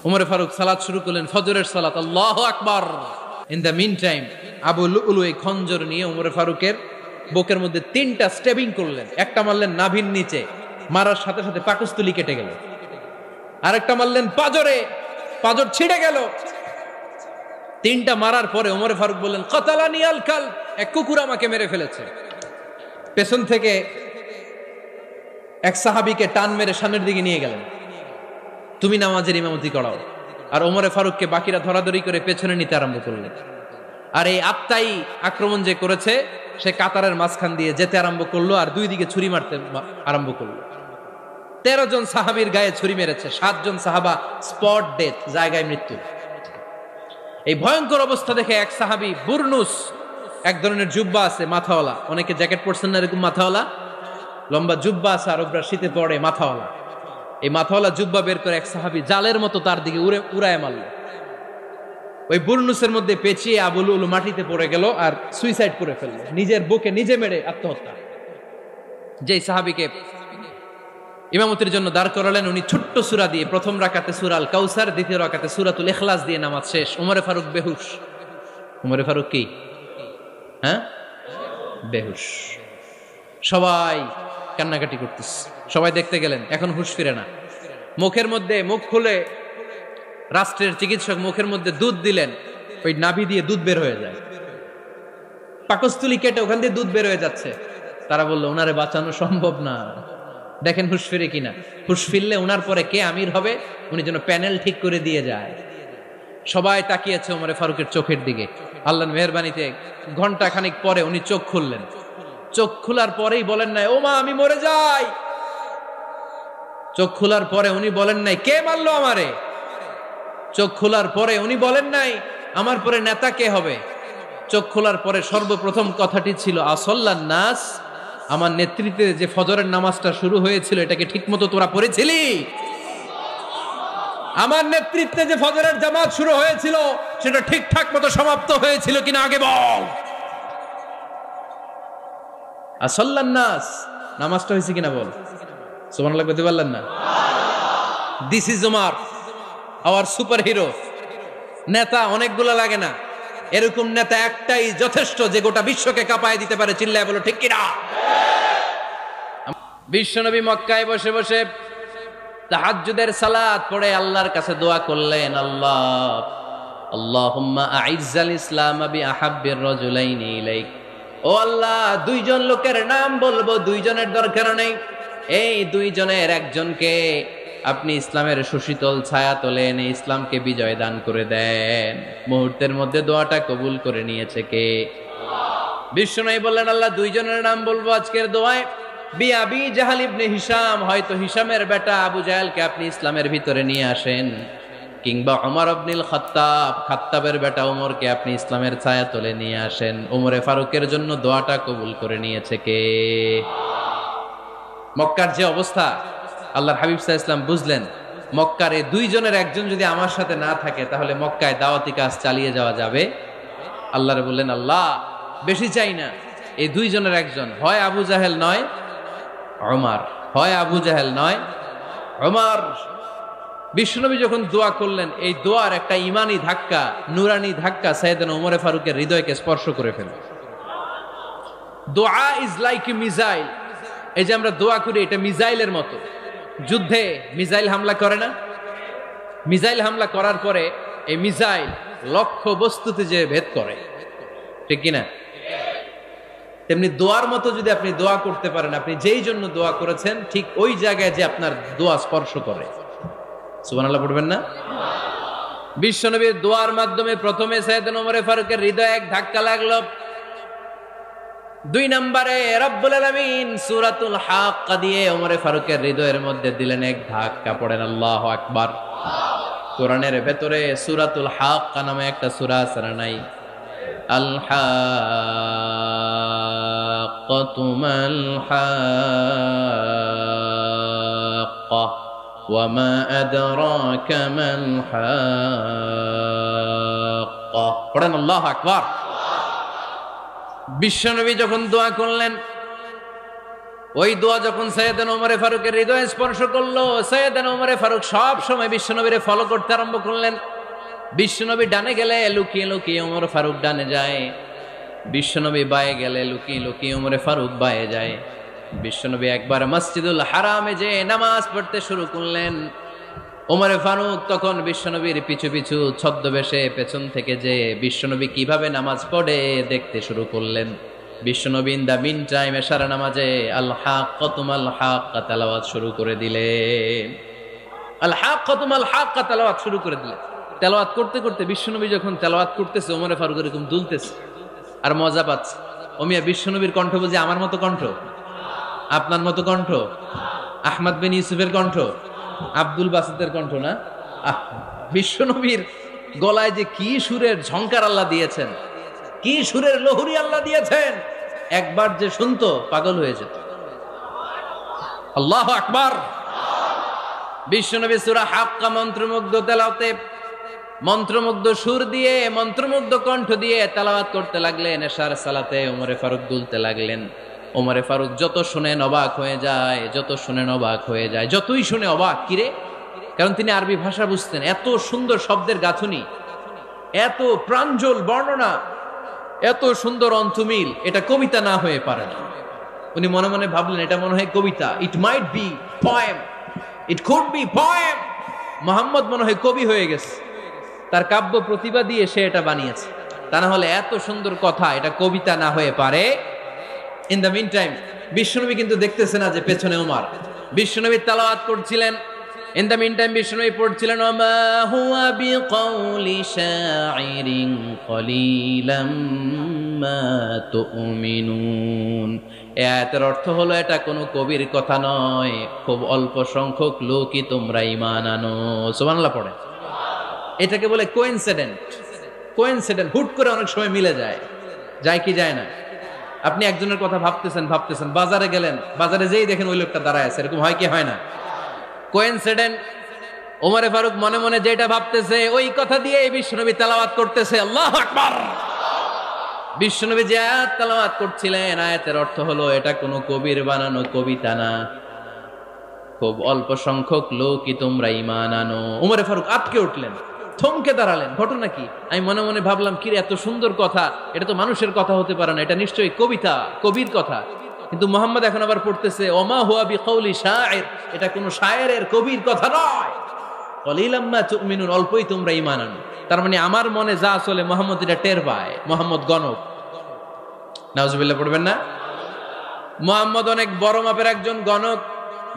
উমরে ফারুক সালাত শুরু করলেন, ফজরের সালাত, আল্লাহু আকবার। In the meantime Abu Lulu এই খঞ্জর নিয়ে উমরে ফারুকের বুকের মধ্যে 3টা স্টেবিং করলেন। একটা মারলেন নাভির নিচে, মারার সাথে সাথে পাকস্থলী কেটে গেল। আরেকটা মারলেন পাজরে, পাজর ছিঁড়ে গেল। 3টা মারার পরে উমরে ফারুক বললেন, কাতালানি আল কালব, এক কুকুর আমাকে মেরে ফেলেছে। পেছন থেকে এক সাহাবীকে টান মেরে সামনের দিকে নিয়ে গেলেন, তুমি নামাজের ইমামতি করাও। আর ওমরে ফারুককে বাকিরা ধরাধরি করে পেছনে নিতে আরম্ভ করলেন। আর এই আত্মাই আক্রমণ যে করেছে, সে কাতারের মাঝখান দিয়ে যেতে আরম্ভ করলো আর 2 দিকে ছুরি মারতে আরম্ভ করলো। 13 জন সাহাবীর গায়ে ছুরি মেরেছে, 7 জন সাহাবা স্পট ডেথ, জায়গায় মৃত্যু। এই ভয়ঙ্কর অবস্থা দেখে এক সাহাবী বুরনুস, এক ধরনের জুব্বা আছে মাথাওয়ালা, অনেকে জ্যাকেট পরছেন না এরকম মাথাওয়ালা, লম্বা জুব্বা আছে আরবরা শীতে পরে মাথাওয়ালা, এই মাথাওয়ালা জুব্বা বের করে এক সাহাবী জালের মতো তার দিকে উড়ায় মারল। ওই বুরনুসের মধ্যে পেঁচিয়ে আবু লুলু মাটিতে পড়ে গেল আর সুইসাইড করে ফেলল, নিজের বুকে নিজে মেরে আত্মহত্যা। যেই সাহাবীকে ইমামতির জন্য দাঁড় করালেন, উনি ছোট্ট সূরা দিয়ে প্রথম রাকাতে সূরা আল কাউসার, দ্বিতীয় রাকাতে সূরাতুল ইখলাস দিয়ে নামাজ শেষ। উমরে ফারুক বেহুশ। উমরে ফারুক কি? হ্যাঁ, বেহুশ। সবাই কান্নাকাটি করতেছে, সবাই দেখতে গেলেন, এখন হুঁশ ফিরে না। মুখের মধ্যে, মুখ খুলে রাষ্ট্রের চিকিৎসক মুখের মধ্যে দুধ দিলেন, ওই নাভি দিয়ে দুধ বের হয়ে যায়, পাকস্থলী কেটে ওখান দিয়ে দুধ বের হয়ে যাচ্ছে। তারা বললো ওনারে বাঁচানো সম্ভব না, দেখেন হুঁশ ফিরে কিনা। হুঁশ ফিরলে ওনার পরে কে আমির হবে, উনি যেন প্যানেল ঠিক করে দিয়ে যায়। সবাই তাকিয়েছে ওমরে ফারুকের চোখের দিকে। আল্লাহর মেহেরবানিতে ঘন্টা খানিক পরে উনি চোখ খুললেন। চোখ খোলার পরেই বলেন নাই, ও মা আমি মরে যাই। চোখ খোলার পরে উনি বলেন নাই, কে মারলো আমারে। চোখ খোলার পরে উনি বলেন নাই, আমার পরে নেতা কে হবে। চোখ খোলার পরে সর্বপ্রথম কথাটি ছিল, আসল্লান নাস, আমার নেতৃত্বে যে ফজরের নামাজটা শুরু হয়েছিল এটাকে ঠিক মতো তোরা পড়েছিলি? আমার নেতৃত্বে যে ফজরের জামাত শুরু হয়েছিল সেটা ঠিকঠাক মতো সমাপ্ত হয়েছিল কিনা আগে বল। আসল্লান নাস, নামাজটা হয়েছে কিনা বল। সুবহানাল্লাহ বলতে পারলেন না? This is Umar, hour super hero. নেতা অনেকগুলো লাগে না, এরকম নেতা একটাই যথেষ্ট যে গোটা বিশ্বকে কাঁপায় দিতে পারে। চিল্লায় বলো ঠিক কিনা। বিশ্বনবী মক্কায় বসে বসে তাহাজ্জুদের সালাত পড়ে আল্লাহর কাছে দোয়া করলেন, আল্লাহ আল্লাহুম্মা আইজ্জাল ইসলাম বিআহাব্বির রাজুলাইনি ইলাইক। ও আল্লাহ, 2 জন লোকের নাম বলবো, 2 জনের দরকার নেই, এই 2 জনের একজনকে আপনি ইসলামের সুশীতল ছায়া তলে এনে ইসলামকে বিজয় দান করে দেন। মুহূর্তের মধ্যে দোয়াটা কবুল করে নিয়েছে কে? বিশ্বনবী বললেন, আল্লাহ 2 জনের নাম বলবো আজকের দোয়ায়। আবি জাহাল ইবনে হিশাম, হয়তো হিশামের বেটা আবু জাহেলকে আপনি ইসলামের ভিতরে নিয়ে আসেন, কিংবা ওমর ইবনুল খাত্তাব, খাত্তাবের বেটা ওমরকে আপনি ইসলামের ছায়া তলে নিয়ে আসেন। ওমরে ফারুকের জন্য দোয়াটা কবুল করে নিয়েছে কে? মক্কার যে অবস্থা, আল্লাহর হাবিব সাল্লাল্লাহু আলাইহি ওয়াসাল্লাম বুঝলেন মক্কার এই 2 জনের একজন যদি আমার সাথে না থাকে তাহলে মক্কায় দাওয়াতি কাজ চালিয়ে যাওয়া যাবে। আল্লাহরে বললেন, আল্লাহ বেশি চাই না, এই 2 জনের একজন, হয় আবু জাহেল নয় ওমর, হয় আবু জাহেল নয় ওমর। বিশ্বনবী যখন দোয়া করলেন, এই দোয়ার একটা ইমানি ধাক্কা, নুরানি ধাক্কা সাইয়েদনা ওমরে ফারুকের হৃদয়কে স্পর্শ করে ফেলল। দোয়া ইজ লাইক এ মিসাইল। এই যে আমরা দোয়া করি, এটা মিসাইলের মতো। যুদ্ধে মিসাইল হামলা করে না? মিসাইল হামলা করার পরে এই মিসাইল লক্ষ্য বস্তুতে যে ভেদ করে, ঠিক কিনা? তেমনি দোয়ার মতো যদি আপনি দোয়া করতে পারেন, আপনি যেই জন্য দোয়া করেছেন ঠিক ওই জায়গায় যে আপনার দোয়া স্পর্শ করে। সুবহানাল্লাহ পড়বেন না? বিশ্বনবীর দোয়ার মাধ্যমে প্রথমে সাইয়েদনা ওমর ফারুকের হৃদয়ে এক ধাক্কা লাগলো। 2 নম্বরে রব্বুল আলামিন সূরাতুল হাক্কা দিয়ে ওমর ফারুকের হৃদয়ের মধ্যে দিলেন এক ধাক্কা। পড়েন আল্লাহু আকবার। কোরআনের ভেতরে সূরাতুল হাক্কা নামে একটা সূরা আছে না নাই? আল হাক্কাতু মাল হাক্কা ওয়া মা আদরাকা মাল হাক্কা। পড়েন আল্লাহু আকবার। বিশ্বনবী যখন দোয়া করলেন, ওই দোয়া যখন সাইয়েদনা ওমর ফারুকের হৃদয়ে স্পর্শ করলো, সাইয়েদনা ওমর ফারুক সব সময় বিশ্বনবীরে ফলো করতে আরম্ভ করলেন। বিশ্বনবী ডানে গেলে লুকিয়ে লুকিয়ে ওমর ফারুক ডানে যায়, বিশ্বনবী বায়ে গেলে লুকিয়ে লুকিয়ে ওমর ফারুক বায়ে যায়। বিশ্বনবী একবার মসজিদুল হারামে যে নামাজ পড়তে শুরু করলেন, ওমর ফারুক তখন বিশ্বনবীর পিছু পিছু ছদ্মবেশে পেছন থেকে যে বিশ্বনবী কিভাবে নামাজ পড়ে দেখতে শুরু করলেন। বিশ্বনবী ইন দা মিন টাইম এশারা নামাজে আল হাক্কাতুমাল হাক্কা তেলাওয়াত শুরু করে দিলেন। আল হাক্কাতুমাল হাক্কা তেলাওয়াত শুরু করে দিলেন। তেলাওয়াত করতে করতে বিশ্বনবী যখন তেলাওয়াত করতেছে, ওমর ফারুক এরকম দুলতেছে আর মজা পাচ্ছে। ওমিয়া বিশ্বনবীর কণ্ঠ বুঝি আমার মতো কণ্ঠ, আপনার মতো কণ্ঠ, আহমদ বিন ইউসুফের কণ্ঠ, আব্দুল বাসিতের কণ্ঠ না। বিশ্বনবীর গলায় যে কি সুরের ঝংকার আল্লাহ দিয়েছেন, কি সুরের লহরী আল্লাহ দিয়েছেন, একবার যে শুনতো পাগল হয়ে যেত। আল্লাহু আকবার। বিশ্বনবী সূরা হাক্কা মন্ত্রমুগ্ধ তেলাওয়াতে, মন্ত্রমুগ্ধ সুর দিয়ে, মন্ত্রমুগ্ধ কণ্ঠ দিয়ে তেলাওয়াত করতে লাগলেন। এশার সালাতে ওমর ফারুক দুলতে লাগলেন। ওমর ফারুক যত শুনেন অবাক হয়ে যায়, যত শুনেন অবাক হয়ে যায়, যতই শুনে অবাক। কিরে? কারণ তিনি আরবি ভাষা বুঝতেন। এত সুন্দর শব্দের গাঁথুনি, এত প্রাঞ্জল বর্ণনা, এত সুন্দর অন্তমিল, এটা কবিতা না হয়ে পারে না। উনি মনে মনে ভাবলেন এটা মনে হয় কবিতা। It might be poem, it could be poem. Muhammad মনে হয় কবি হয়ে গেছে, তার কাব্য প্রতিভা দিয়ে সে এটা বানিয়েছে। তা না হলে এত সুন্দর কথা, এটা কবিতা না হয়ে পারে। ইন দ্য মিন টাইম বিশ্বনবী কিন্তু দেখতেছে না যে পেছনে ওমর। বিশ্বনবী তেলাওয়াত করছিলেন। ইন দ্য মিন টাইম বিশ্বনবী পড়ছিলেন ওমা হুয়া বিকাউলি শাইরিন কলিলাম মা তুমিনুন। এই আয়াতের অর্থ হলো এটা কোনো কবির কথা নয়, খুব অল্প সংখ্যক লোকই তোমরা ঈমান আনো। সুবহানাল্লাহ পড়ে। এটাকে বলে কোইন্সিডেন্ট। কোইন্সিডেন্ট হুট করে অনেক সময় মিলে যায়, যায় কি যায় না। আপনি একজনের কথা ভাবতেছেন ভাবতেছেন, বাজারে গেলেন, বাজারে যেই দেখেন ওই লোকটা দাঁড়ায় আছে, এরকম হয় কি হয় না? কোইন্সিডেন্ট। ওমর ফারুক মনে মনে যেটা ভাবতেছে ওই কথা দিয়ে বিশ্বনবী তেলাওয়াত করতেছে। আল্লাহু আকবার। বিশ্বনবী যে আয়াত তেলাওয়াত করছিলেন, আয়াতের অর্থ হলো এটা কোনো কবির বানানো কবিতা না, খুব অল্প সংখ্যক লোকই তোমরা ঈমান আনো। ওমর ফারুক আটকে উঠলেন, থমকে দাঁড়ালেন। ঘটনা কি? আমি মনে মনে ভাবলাম, কি এত সুন্দর কথা, এটা তো মানুষের কথা হতে পারে না, এটা নিশ্চয়ই কবিতা, কবির কথা। কিন্তু মুহাম্মদ এখন আবার পড়তেছে ওমা হুয়া বিকাউলি শাইর, এটা কোনো শায়েরের, কবির কথা নয়। কলিলাম মা তুমিনুন, অল্পই তোমরা ঈমান আনো। তার মানে আমার মনে যা চলে মুহাম্মদ এটা টের পায়। মুহাম্মদ গণক। নাউজুবিল্লাহ পড়বেন না? মুহাম্মদ অনেক বড় মাপের একজন গণক।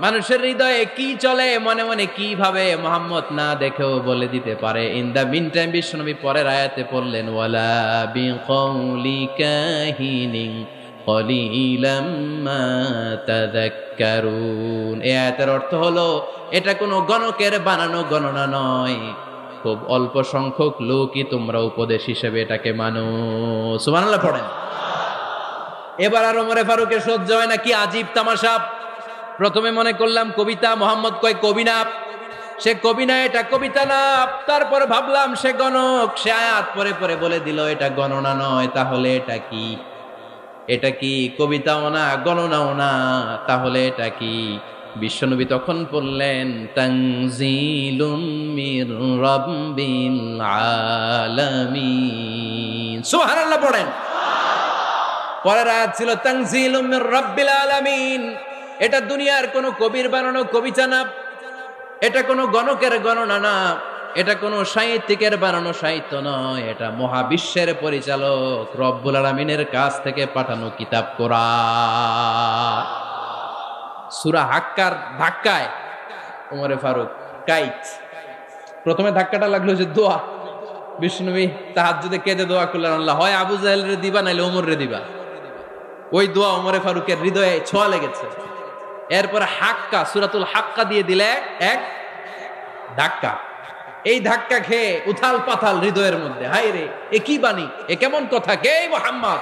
মানুষের হৃদয়ে কি চলে, মনে মনে কি ভাবে, মুহাম্মদ না দেখেও বলে দিতে পারে। ইন দা মিন টাইম বিশ্বনবী পরের আয়াতে পড়লেন ওয়ালা বিকাউলি কাহিনিন কলিলাম মা তাযাক্কারুন। এই আয়াতের অর্থ হলো এটা কোনো গণকের বানানো গণনা নয়, খুব অল্প সংখ্যক লোকই তোমরা উপদেশ হিসেবে এটাকে মানো। সুবহানাল্লাহ পড়েন। এবার আর ওমর ফারুকের সহ্য হয় না, কি আজীব তামাশা। প্রথমে মনে করলাম কবিতা, মোহাম্মদ কয় কবি না, সে কবি না, এটা কবিতা না। তারপর ভাবলাম সে গণক, সে আয়াত পরে পরে বলে দিল এটা গণনা নয়, তাহলে এটা কি? এটা কি কবিতাও না, গণনাও না, তাহলে এটা কি? বিশ্বনবী তখন বললেন তানজিলুম মির রাব্বিল আলামিন। সুবহানাল্লাহ পড়েন। পরের আয়াত ছিল তানজিলুম মির রাব্বিল আলামিন। এটা দুনিয়ার কোনো কবির বানানো কবিতা না, এটা কোনো গণকের গণনা না, এটা কোনো সাহিত্যিকের বানানো সাহিত্য নয়, এটা মহাবিশ্বের পরিচালক রব্বুল আলামিনের কাছ থেকে পাঠানো কিতাব কোরআন। সূরা হাক্কার ধাক্কায় ওমর ফারুক কাইত। প্রথমে ধাক্কাটা লাগলো যে দোয়া। বিশ্বনবী তাহাজ্জুদে কেঁদে দোয়া করলেন, আল্লাহ হয় আবু জাহেলের দিবা নাইলে ওমরের দিবা। ওই দোয়া ওমর ফারুকের হৃদয়ে ছোঁয়া লেগেছে। এরপরে হাক্কা, সূরাতুল হাক্কা দিয়ে দিলে এক ধাক্কা। এই ধাক্কা খেয়ে উথাল পাথাল হৃদয়ের মধ্যে, হায় রে এ কি বাণী, এ কেমন কথা, কে মুহাম্মদ?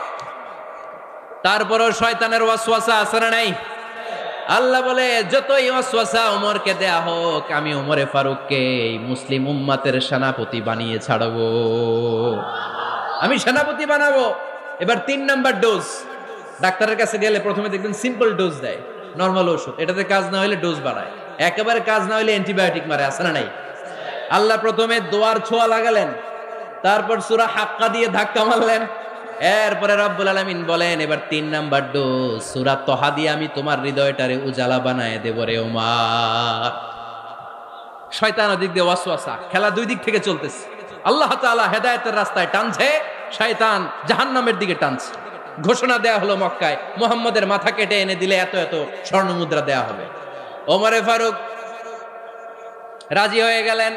তারপরও শয়তানের ওয়াসওয়াসা আছে না নাই? আল্লাহ বলে যতই ওয়াসওয়াসা ওমরকে দেয়া হোক, আমি ওমরে ফারুককে এই মুসলিম উম্মাতের সেনাপতি বানিয়ে ছাড়বো, আমি সেনাপতি বানাবো। এবার 3 নাম্বার ডোজ। ডাক্তারের কাছে গেলে প্রথমে দেখবেন সিম্পল ডোজ দেয়, নরমাল ওষুধ, এটাতে কাজ না হলে ডোজ বাড়ায়, একেবারে কাজ না হলে অ্যান্টিবায়োটিক মারে, আছে না নাই? আল্লাহ প্রথমে দোয়ার ছোঁয়া লাগালেন, তারপর সূরা হাক্কা দিয়ে ধাক্কা মারলেন, এরপরে রব্বুল আলামিন বলেন এবার 3 নাম্বার ডোজ সূরা তহা দিয়ে আমি তোমার হৃদয়টারে উজালা বানায় দেব রে ওমর। শয়তান ওদিক দিয়ে ওয়াসওয়াসা, খেলা দুই দিক থেকে চলতেছে। আল্লাহ তাআলা হেদায়েতের রাস্তায় টানছে, শয়তান জাহান্নামের দিকে টানছে। ঘোষণা দেয়া হলো মক্কায়, মুহাম্মাদের মাথা কেটে এনে দিলে এত এত স্বর্ণ মুদ্রা দেয়া হবে। ওমরে ফারুক রাজি হয়ে গেলেন,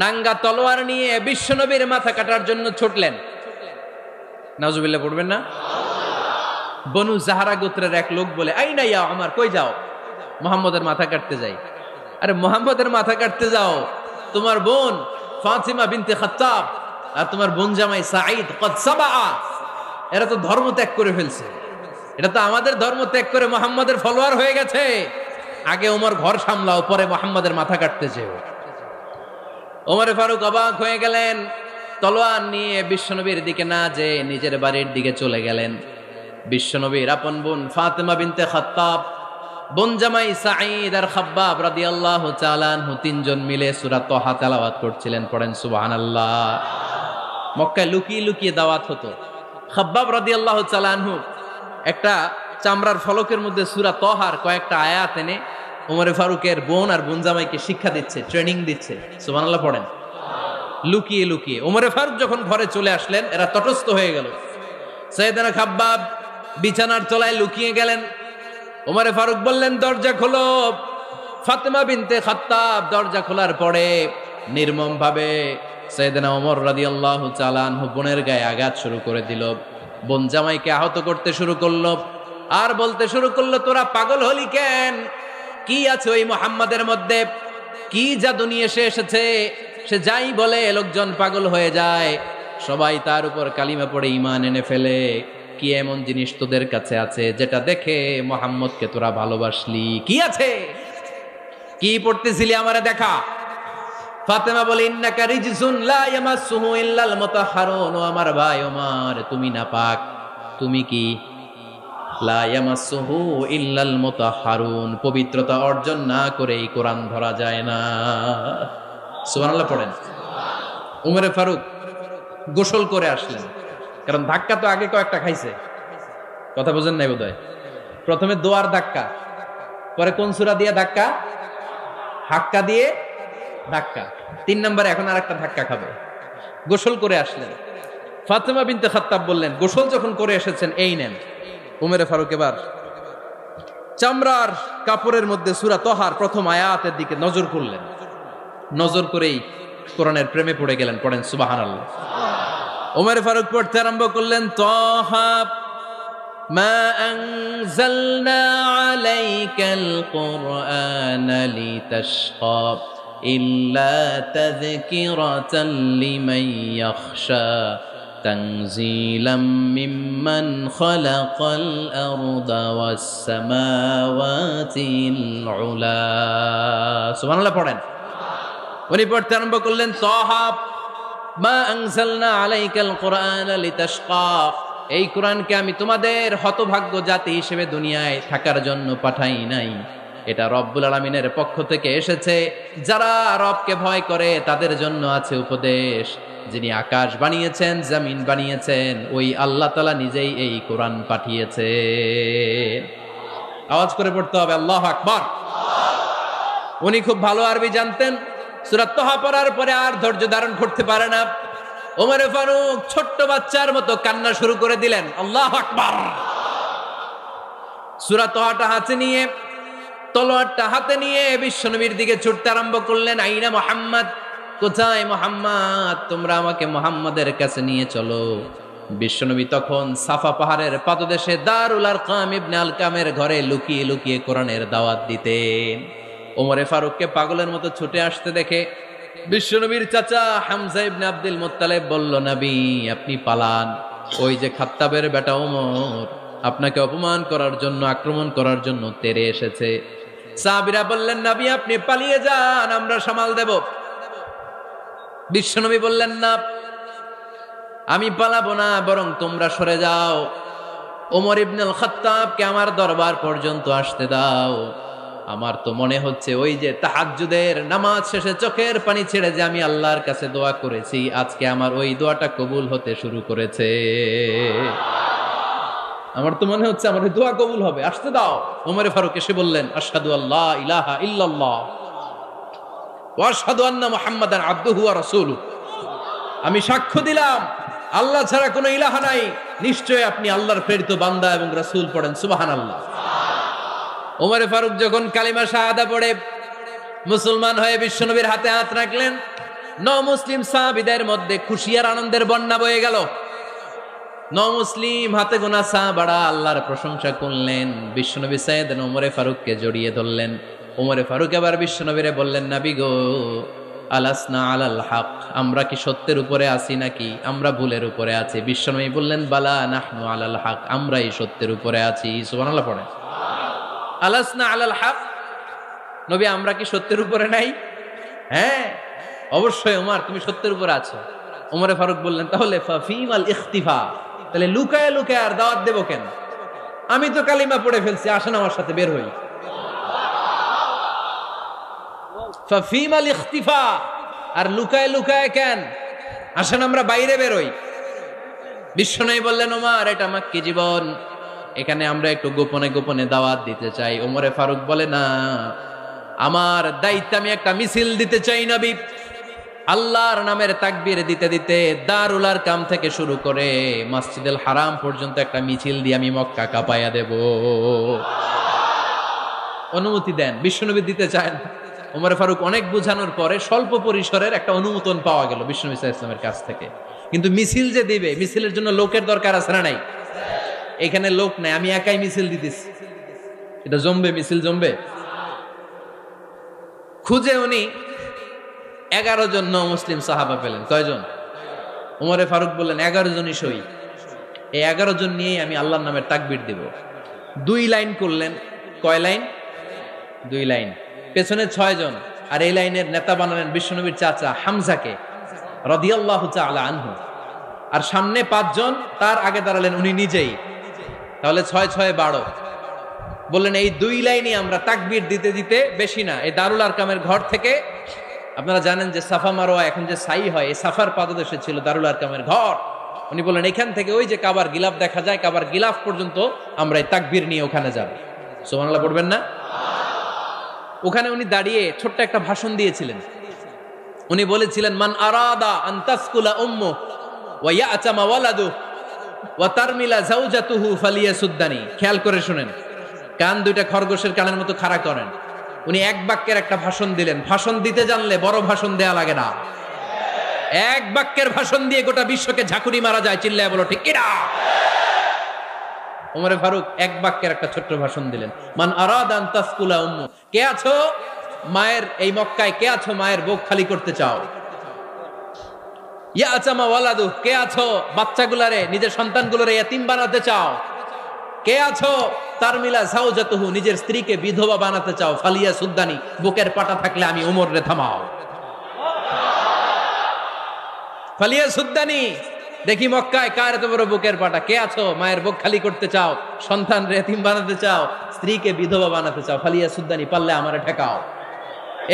নাঙ্গা তলোয়ার নিয়ে বিশ্বনবীর মাথা কাটার জন্য ছুটলেন। নাউজুবিল্লাহ পড়বেন না? বনু জাহরা গোত্রের এক লোক বলে, আইনা ইয়া ওমর, কই যাও? মুহাম্মাদের মাথা কাটতে যাই। আরে মুহাম্মাদের মাথা কাটতে যাও? তোমার বোন ফাতিমা বিনতে খাত্তাব আর তোমার বোন জামাই সাঈদ কদ সাবা, এরা তো ধর্ম ত্যাগ করে ফেলছে, এটা তো আমাদের ধর্ম ত্যাগ করে মুহাম্মাদের ফলোয়ার হয়ে গেছে। আগে ওমর ঘর সামলাও, পরে মুহাম্মাদের মাথা কাটতে যেও। ওমরে ফারুক অবাক হয়ে গেলেন, তলোয়ার নিয়ে বিশ্বনবীর দিকে না যেয়ে নিজের বাড়ির দিকে চলে গেলেন। বিশ্বনবীর আপন বোন ফাতিমা বিনতে খাত্তাব, বোন জামাই সাঈদ আর খাব্বাব রাদিয়াল্লাহু তাআলা আনহু তিনজন মিলে সূরা তহা তেলাওয়াত করছিলেন। পড়েন সুবহানাল্লাহ। মক্কায় লুকিয়ে লুকিয়ে দাওয়াত হতো। খাব্বাব রাদিয়াল্লাহু তাআলা আনহু একটা চামড়ার ফলকের মধ্যে সূরা তহার কয়েকটা আয়াত এনে ওমরে ফারুকের বোন আর বোন জামাইকে শিক্ষা দিচ্ছে, ট্রেনিং দিচ্ছে। সুবহানাল্লাহ পড়েন। লুকিয়ে লুকিয়ে ওমরে ফারুক যখন ঘরে চলে আসলেন, এরা তটস্থ হয়ে গেল। সাইয়েদনা খাব্বাব বিছানার তলায় লুকিয়ে গেলেন। ওমরে ফারুক বললেন, দরজা খোলো। ফাতিমা বিনতে খাত্তাব দরজা খোলার পরে নির্মম ভাবে সাইয়েদনা ওমর রাদিয়াল্লাহু তাআলা আনহু বোনের গায়ে আঘাত শুরু করে দিল। বোন জামাইকে আহত করতে শুরু করলো আর বলতে শুরু করলো, তোরা পাগল হলি কেন? কি আছে ওই মুহাম্মাদের মধ্যে? কি জাদু নিয়ে এসেছে? সে যাই বলে লোকজন পাগল হয়ে যায়, সবাই তার উপর কালিমা পড়ে ঈমান এনে ফেলে। কি এমন জিনিস তোদের কাছে আছে যেটা দেখে মুহাম্মদকে তোরা ভালোবাসলি? কি আছে? কি পড়তেছিলি আমারে দেখা। ফাতেমা বলে, ইন্নাকা রিজসুন লা ইয়ামাসসুহু ইল্লাল মুতাহহারুন। ও আমার ভাই ওমর, তুমি নাপাক। তুমি কি? লা ইয়ামাসসুহু ইল্লাল মুতাহহারুন, পবিত্রতা অর্জন না করে এই কোরআন ধরা যায় না। সুবহানাল্লাহ পড়েন। উমরে ফারুক গোসল করে আসলেন, কারণ ধাক্কা তো আগে কয়েকটা খাইছে। কথা বুঝেন নাই বোধহয়? প্রথমে দোয়ার ধাক্কা, পরে কোন সূরা দিয়ে ধাক্কা? হাক্কা দিয়ে ধাক্কা। 3 নম্বরে এখন আরেকটা ধাক্কা খাবে। গোসল করে আসলেন। ফাতিমা বিনতে খাত্তাব বললেন, গোসল যখন করে এসেছেন, এই নেন। উমরে ফারুক এবার চামড়ার কাপড়ের মধ্যে সূরা তহার প্রথম আয়াতের দিকে নজর করলেন। নজর করেই কোরআনের প্রেমে পড়ে গেলেন। পড়েন সুবহানাল্লাহ। উমরে ফারুক পড়তে আরম্ভ করলেন, তহা মা আনজালনা আলাইকাল কুরআনা লিতাশকা ইল্লা তাযকিরাতাল লিমান ইয়াখশা তানজিলাম মিম্মান খালাকাল আরদা ওয়াস সামাওয়াতিল উলা। সুবহানাল্লাহ পড়েন। উনি পড়তে আরম্ভ করলেন, তহা মা আনজালনা আলাইকাল কুরআনা লিতাশকা, এই কোরআনকে আমি তোমাদের হতভাগ্য জাতি হিসেবে দুনিয়ায় থাকার জন্য পাঠাই নাই। এটা রব্বুল আলামিনের পক্ষ থেকে এসেছে। যারা রবকে ভয় করে তাদের জন্য আছে উপদেশ। যিনি আকাশ বানিয়েছেন, জমিন বানিয়েছেন, ওই আল্লাহ তাআলা নিজেই এই কোরআন পাঠিয়েছেন। আওয়াজ করে পড়তে হবে আল্লাহু আকবার। উনি খুব ভালো আরবি জানতেন। সূরা তহা পড়ার পরে আর ধৈর্য ধারণ করতে পারে না। ওমরে ফারুক ছোট্ট বাচ্চার মতো কান্না শুরু করে দিলেন। আল্লাহু আকবার। সূরা তহাটা হাতে নিয়ে, তলোয়ারটা হাতে নিয়ে বিশ্বনবীর দিকে ছুটতে আরম্ভ করলেন। আইনা মুহাম্মদ, কোথায় মুহাম্মদ? তোমরা আমাকে মুহাম্মাদের কাছে নিয়ে চলো। বিশ্বনবী তখন সাফা পাহাড়ের পাদদেশে দারুল আরকাম ইবনে আলকামের ঘরে লুকিয়ে লুকিয়ে কোরআনের দাওয়াত দিতেন। ওমরে ফারুককে পাগলের মতো ছুটে আসতে দেখে বিশ্বনবীর চাচা হামজা ইবনে আব্দুল মুত্তালিব বলল, নবী আপনি পালান। ওই যে খাত্তাবের বেটা ওমর আপনাকে অপমান করার জন্য, আক্রমণ করার জন্য তেরে এসেছে। সাহাবীরা বললেন, নবী আপনি পালিয়ে যান, আমরা সামাল দেব। বিশ্বনবী বললেন, না আমি পালাবো না, বরং তোমরা সরে যাও। ওমর ইবনুল খাত্তাবকে আমার দরবার পর্যন্ত আসতে দাও। আমার তো মনে হচ্ছে ওই যে তাহাজ্জুদের নামাজ শেষে চোখের পানি ছেড়ে যে আমি আল্লাহর কাছে দোয়া করেছি, আজকে আমার ওই দোয়াটা কবুল হতে শুরু করেছে। আমার তো মনে হচ্ছে আমার ওই দোয়া কবুল হবে, আসতে দাও। ওমরে ফারুক এসে বললেন, আশহাদু আল্লা ইলাহা ইল্লাল্লাহ ওয়া আশহাদু আন্না মুহাম্মাদান আবদুহু ওয়া রাসূলুহু। আমি সাক্ষ্য দিলাম আল্লাহ ছাড়া কোনো ইলাহা নাই, নিশ্চয় আপনি আল্লাহর প্রেরিত বান্দা এবং রাসূল। পড়েন সুবহানাল্লাহ। ওমরে ফারুক যখন কালিমা শাহাদা পড়ে মুসলমান হয়ে বিশ্বনবীর হাতে হাত রাখলেন, মুসলিম সাহাবীদের মধ্যে খুশি আর আনন্দের বন্যা বয়ে গেল। মুসলিম হাতে গোনা সাহাবারা আল্লাহর প্রশংসা করলেন। বিশ্বনবী সাইয়েদনা ওমরে ফারুককে জড়িয়ে ধরলেন। ওমরে ফারুক এবার বিশ্বনবীরে বললেন, নবী গো, আলাসনা আলাল হক, আমরা কি সত্যের উপরে আছি নাকি আমরা ভুলের উপরে আছি? বিশ্বনবী বললেন, বালা নাহনু আলাল হক, আমরাই সত্যের উপরে আছি। সুবহানাল্লাহ পড়েন। আলাসনা আলাল হক, নবী আমরা কি সত্যের উপরে নাই? হ্যাঁ অবশ্যই ওমর, তুমি সত্যের উপরে আছো। ওমরে ফারুক বললেন, তাহলে ফাফিমাল ইখতিফা, তাহলে লুকায় লুকায় আর দাওয়াত দেব কেন? আমি তো কালিমা পড়ে ফেলছি, আসেন আমার সাথে বের হই। ফাফিমাল ইখতিফা, আর লুকায় লুকায় কেন? আসেন আমরা বাইরে বের হই। বিশ্বনবী বললেন, ওমর এটা মাক্কি জীবন, এখানে আমরা একটু গোপনে গোপনে দাওয়াত দিতে চাই। ওমরে ফারুক বলে, না, আমার দায়িত্ব, আমি একটা মিছিল দিতে চাই নবী। আল্লাহর নামের তাকবীর দিতে দিতে দারুল আরকাম থেকে শুরু করে মসজিদুল হারাম পর্যন্ত একটা মিছিল দিয়ে আমি মক্কা কাঁপাইয়া দেব। অনুমতি দেন। বিশ্বনবী দিতে চান। ওমর ফারুক অনেক বোঝানোর পরে স্বল্প পরিসরের একটা অনুমোদন পাওয়া গেল বিশ্বনবী সাল্লাল্লাহু আলাইহি ওয়াসাল্লামের কাছ থেকে। কিন্তু মিছিল যে দিবে, মিছিলের জন্য লোকের দরকার আছে না নাই? এখানে লোক নাই, আমি একাই মিছিল দিতেছি। এটা জমবে, মিছিল জমবে। খুঁজে উনি 11 জন মুসলিম সাহাবা পেলেন। কয়জন? ওমরে ফারুক বললেন, 11 জনই সই। এই 11 জন নিয়েই আমি আল্লাহর নামের তাকবীর দিব। 2 লাইন করলেন। কয় লাইন? 2 লাইন। পেছনে 6 জন, আর এই লাইনের নেতা বানালেন বিশ্বনবীর চাচা হামজাকে রাদিয়াল্লাহু তাআলা আনহু। আর সামনে 5 জন, তার আগে দাঁড়ালেন উনি নিজেই। তাহলে 6 6 12। বললেন, এই 2 লাইনই আমরা তাকবীর দিতে দিতে, বেশি না, এই দারুল আরকামের ঘর থেকে, আপনারা জানেন যে সাফা মারোয়া এখন যে সাই হয়, এই সাফার পাদদেশে ছিল দারুল আরকামের ঘর। উনি বললেন, এখান থেকে ওই যে কাবার গিলাফ দেখা যায়, কাবার গিলাফ পর্যন্ত আমরা এই তাকবীর নিয়ে ওখানে যাব। সুবহানাল্লাহ পড়বেন না? ওখানে উনি দাঁড়িয়ে ছোট্ট একটা ভাষণ দিয়েছিলেন। উনি বলেছিলেন, মান আরাদা আন তাসকুলা উম্মু ওয়া ইয়াতামা ওয়ালাদু ওয়া তারমিলা যাওজাতুহু ফালিয়াসুদ্দানি। খেয়াল করে শুনেন, কান দুইটা খরগোশের কানের মতো খাড়া করেন। উনি এক বাক্যের একটা ভাষণ দিলেন। ভাষণ দিতে জানলে বড় ভাষণ দেয়া লাগে না। এক বাক্যের ভাষণ দিয়ে গোটা বিশ্বকে ঝাঁকুনি মারা যায়। চিল্লায় বলো ঠিক কিনা? ওমরে ফারুক এক বাক্যের একটা ছোট্ট ভাষণ দিলেন। মান আরাদা আন তাসকুলা উম্মু, কে আছো মায়ের এই মক্কায়, কে আছো মায়ের বুক খালি করতে চাও? ইয়াতামা ওয়ালাদু, কে আছো বাচ্চাগুলারে, নিজের সন্তানগুলোরে ইয়াতিম বানাতে চাও? কে আছো তারমিলা যাওজাতুহু, নিজের স্ত্রীকে বিধবা বানাতে চাও? ফালিয়া সুদ্দানি, বুকের পাটা থাকলে আমি ওমর রে থামাও। ফালিয়া সুদ্দানি, দেখি মক্কায় কার এত বড় বুকের পাটা। কে আছো মায়ের বুক খালি করতে চাও, সন্তান রে এতিম বানাতে চাও, স্ত্রীকে বিধবা বানাতে চাও? ফালিয়া সুদ্দানি, পারলে আমারে ঠেকাও।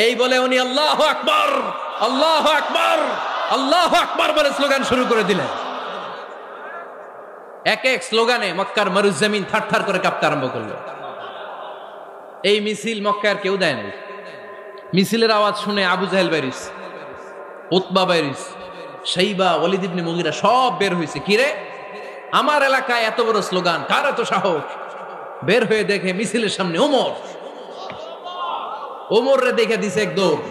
এই বলে উনি আল্লাহু আকবার, আল্লাহু আকবার, আল্লাহু আকবার বলে স্লোগান শুরু করে দিলেন। এক এক স্লোগানে মক্কার মরুজমিন থারথার করে কাঁপতে আরম্ভ করলো। এই মিছিল মক্কার কেউ দেয় নাই। মিছিলের আওয়াজ শুনে আবু জাহেল বাইরিস, উতবা বাইরিস, শাইবা, ওয়ালিদ ইবনে মুগীরা সব বের হয়েছে। কিরে, আমার এলাকায় এত বড় স্লোগান, কার এত সাহস? বের হয়ে দেখে মিছিলের সামনে ওমর। ওমর রে দেখে দিছে এক দৌড়।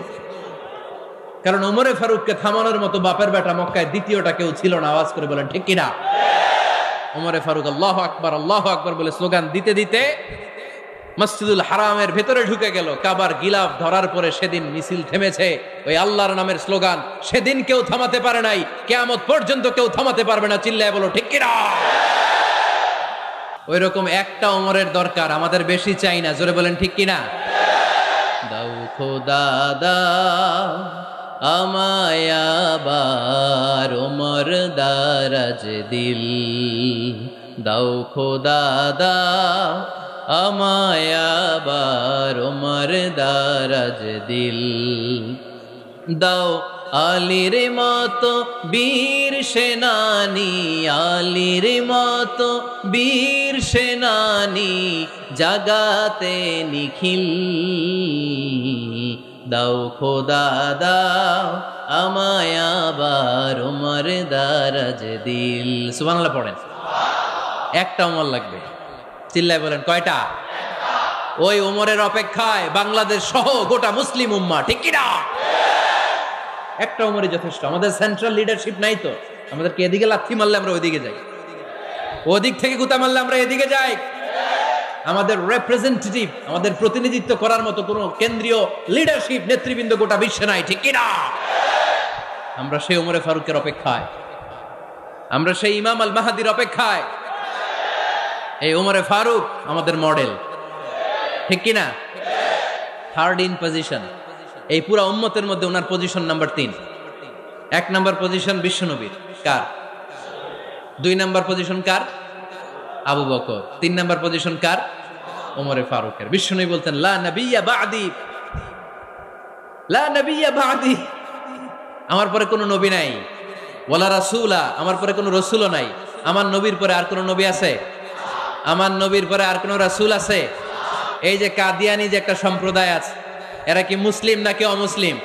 কারণ ওমরে ফারুককে থামানোর মতো বাপের বেটা মক্কায় দ্বিতীয়টা কেউ ছিল না। আওয়াজ করে বলেন ঠিক কিনা? ওমরে ফারুক আল্লাহু আকবার, আল্লাহু আকবার বলে স্লোগান দিতে দিতে মসজিদুল হারামের ভেতরে ঢুকে গেল। কাবার গিলাফ ধরার পরে সেদিন মিছিল থেমেছে। ওই আল্লাহর নামের স্লোগান সেদিন কেউ থামাতে পারে নাই, কিয়ামত পর্যন্ত কেউ থামাতে পারবে না। চিল্লায় বলো ঠিক কিনা? ওই রকম একটা ওমরের দরকার, আমাদের বেশি চাই না। জোরে বলেন ঠিক কিনা? দাও খোদা দাও আমায় আবার ওমর দারাজ দিল, দাও খোদা দাও আমায় আবার ওমর দারাজ দিল, দাও আলীর মতো বীর সেনানী, আলীর মতো বীর সেনানী জাগাতে নিখিল, দাও খোদা দাও আমায় আবার ওমর দারাজ দিল। সুবহানাল্লাহ পড়েন। একটা ওমর লাগবে, চিল্লায় বলেন কয়টা? ওই ওমরের অপেক্ষায় বাংলাদেশ সহ গোটা মুসলিম উম্মাহ, ঠিক কি না? একটা ওমরই যথেষ্ট। আমাদের সেন্ট্রাল লিডারশিপ নাই তো, আমাদেরকে এদিকে লাথি মারলে আমরা ওইদিকে যাই, ওদিক থেকে গুতা মারলে আমরা এদিকে যাই। আমাদের রিপ্রেজেন্টেটিভ, আমাদের প্রতিনিধিত্ব করার মতো কোনো কেন্দ্রীয় লিডারশিপ নেতৃবৃন্দ গোটা বিশ্বে নাই, ঠিক কি না? আমরা সেই ওমরে ফারুকের অপেক্ষায়, আমরা সেই ইমাম আল মাহাদির অপেক্ষায়। এই ওমরে ফারুক আমাদের মডেল, ঠিক কি না? থার্ড ইন পজিশন এই পুরা উম্মতের মধ্যে ওনার পজিশন নাম্বার 3। 1 নাম্বার পজিশন বিশ্বনবীর, কার? 2 নাম্বার পজিশন কার? আবু বকর। 3 নাম্বার পজিশন কার? ওমরে ফারুকের। বিশ্বনবী বলতেন লা নবিয়্যা বা'দি, লা নবিয়্যা বা'দি, আমার পরে কোনো নবী নাই। ওয়ালা রাসূলা, আমার পরে কোনো রাসূলও নাই। আমার নবীর পরে আর কোনো নবী আছে? আমার নবীর পরে আর কোনো রাসূল আছে? এই যে কাদিয়ানি যে একটা সম্প্রদায় আছে, এরা কি মুসলিম নাকি অমুসলিম?